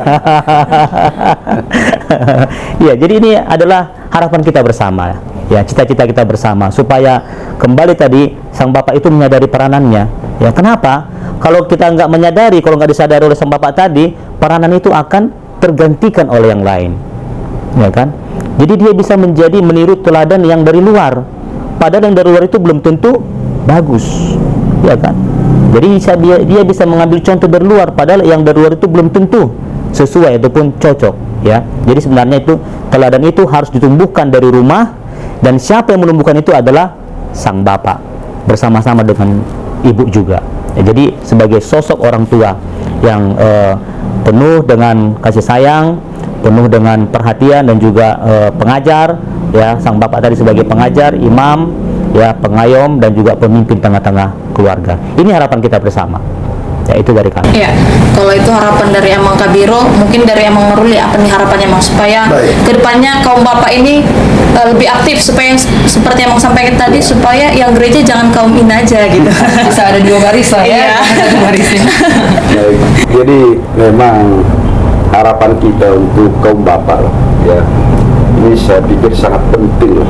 Ya, jadi ini adalah harapan kita bersama, ya, cita-cita kita bersama supaya kembali tadi sang bapak itu menyadari peranannya, ya. Kenapa? Kalau kita nggak menyadari, kalau nggak disadari oleh sang bapak tadi, peranan itu akan tergantikan oleh yang lain, ya kan? Jadi dia bisa menjadi meniru teladan yang dari luar, padahal yang dari luar itu belum tentu bagus, ya kan? Jadi dia bisa mengambil contoh dari luar, padahal yang dari luar itu belum tentu sesuai ataupun cocok, ya. Jadi sebenarnya itu teladan itu harus ditumbuhkan dari rumah, dan siapa yang menumbuhkan itu adalah sang bapak bersama-sama dengan ibu juga. Ya, jadi sebagai sosok orang tua yang penuh dengan kasih sayang, penuh dengan perhatian, dan juga pengajar, ya, sang bapak tadi sebagai pengajar, imam, ya, pengayom, dan juga pemimpin tengah-tengah keluarga. Ini harapan kita bersama, ya, itu dari kami. Ya, kalau itu harapan dari Amang Kabiro, mungkin dari Amang Maruli apa nih harapannya, Amang, supaya kedepannya kaum bapak ini lebih aktif, supaya seperti yang Amang sampaikan tadi, supaya yang gereja jangan kaum ini aja gitu. Bisa ada dua baris lah, ya. Satu barisnya. Baik. Jadi memang harapan kita untuk kaum bapak, ya, ini saya pikir sangat penting,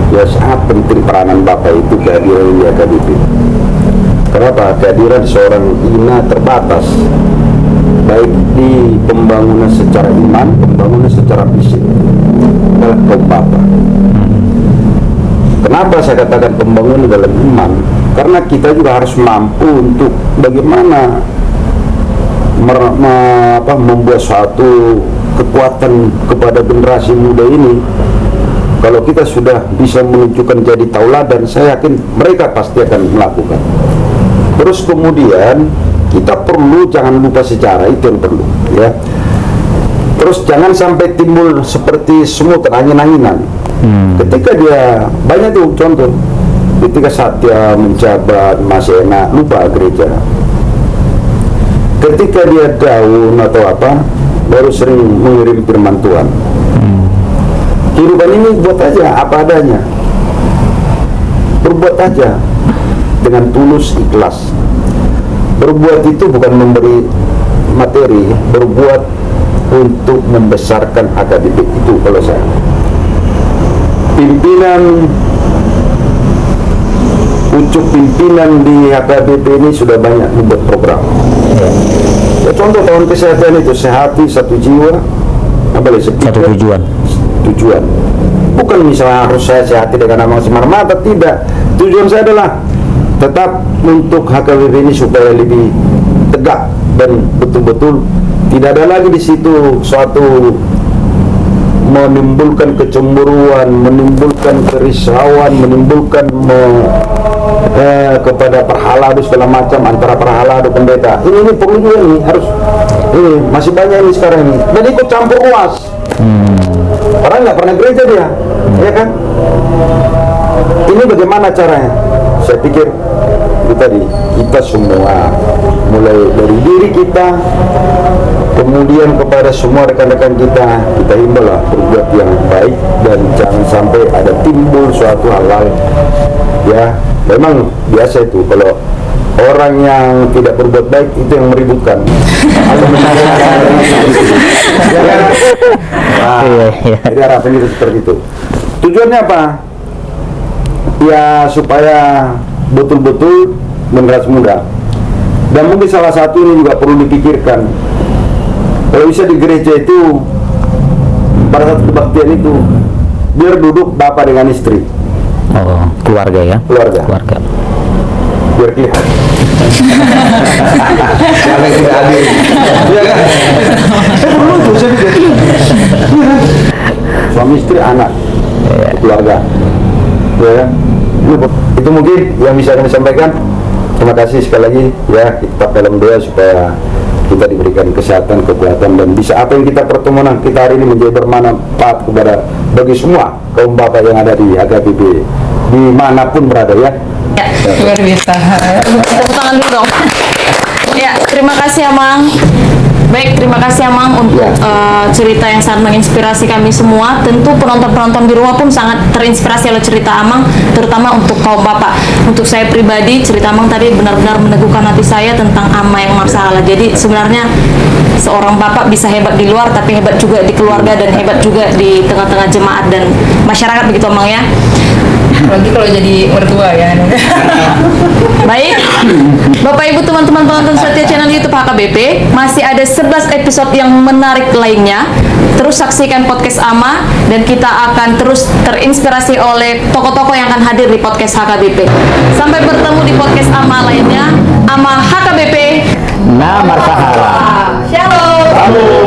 ya, sangat penting peranan bapak itu kehadiran di HKBP. Kenapa? Kehadiran seorang ina terbatas, baik di pembangunan secara iman, pembangunan secara fisik, adalah kaum bapak. Kenapa saya katakan pembangunan dalam iman? Karena kita juga harus mampu untuk bagaimana membuat suatu kekuatan kepada generasi muda ini. Kalau kita sudah bisa menunjukkan jadi tauladan, saya yakin mereka pasti akan melakukan. Terus kemudian kita perlu jangan lupa sejarah, itu yang perlu ya. Terus jangan sampai timbul seperti semut angin-anginan. Ketika dia banyak tuh contoh, ketika Satya menjabat masih enak lupa gereja. Ketika dia daun atau apa, baru sering mengirim firman Tuhan. Kehidupan ini buat aja apa adanya, berbuat aja dengan tulus ikhlas. Berbuat itu bukan memberi materi, berbuat untuk membesarkan HKBP. Itu kalau saya pucuk pimpinan di HKBP ini sudah banyak membuat program ya, contoh tahun kesehatan itu sehati satu jiwa, Satu tujuan. Bukan misalnya harus saya sehati dengan nama semar-mata, tidak. Tujuan saya adalah tetap untuk HKBP ini supaya lebih tegak dan betul-betul tidak ada lagi di situ suatu menimbulkan kecemburuan, menimbulkan kerisauan, menimbulkan kepada perhaladu segala macam antara perhaladu pendeta. Ini perlu juga nih, harus ini masih banyak ini sekarang ini. Dan ikut campur ruas. Orang nggak pernah gereja dia, ya kan? Ini bagaimana caranya? Saya pikir itu tadi, kita semua mulai dari diri kita, kemudian kepada semua rekan-rekan kita himbau lah berbuat yang baik dan jangan sampai ada timbul suatu hal-hal ya. Memang biasa itu kalau orang yang tidak berbuat baik itu yang meributkan. Jadi harapan itu seperti itu. Tujuannya apa? Ya supaya betul-betul generasi muda. Dan mungkin salah satu ini juga perlu dipikirkan. Kalau bisa di gereja itu pada saat kebaktian itu biar duduk bapak dengan istri. Oh, keluarga ya? Keluarga. Biar kelihatan. Karena tidak adil. Iya kan? Saya perlu tuh, saya pikir. Iya kan? Suami istri, anak, keluarga. Ya. Itu mungkin yang bisa kami sampaikan. Terima kasih sekali lagi ya, kita dalam doa supaya kita diberikan kesehatan, kekuatan dan bisa apa yang kita pertemuan kita hari ini menjadi bermanfaat kepada bagi semua kaum bapak yang ada di HKBP dimanapun berada ya. Luar biasa. Tepuk tangan dulu dong. Ya, terima kasih Amang. Baik, terima kasih Amang untuk cerita yang sangat menginspirasi kami semua. Tentu penonton-penonton di rumah pun sangat terinspirasi oleh cerita Amang, terutama untuk kaum bapak. Untuk saya pribadi, cerita Amang tadi benar-benar meneguhkan hati saya tentang ama yang masalah. Jadi sebenarnya seorang bapak bisa hebat di luar, tapi hebat juga di keluarga dan hebat juga di tengah-tengah jemaat dan masyarakat, begitu Amang ya. Apalagi kalau jadi mertua ya. Baik, Bapak Ibu teman-teman penonton setia channel YouTube HKBP, masih ada 11 episode yang menarik lainnya. Terus saksikan podcast Ama dan kita akan terus terinspirasi oleh tokoh-tokoh yang akan hadir di podcast HKBP. Sampai bertemu di podcast Ama lainnya. Ama HKBP. Nah, marsahala. Shalom.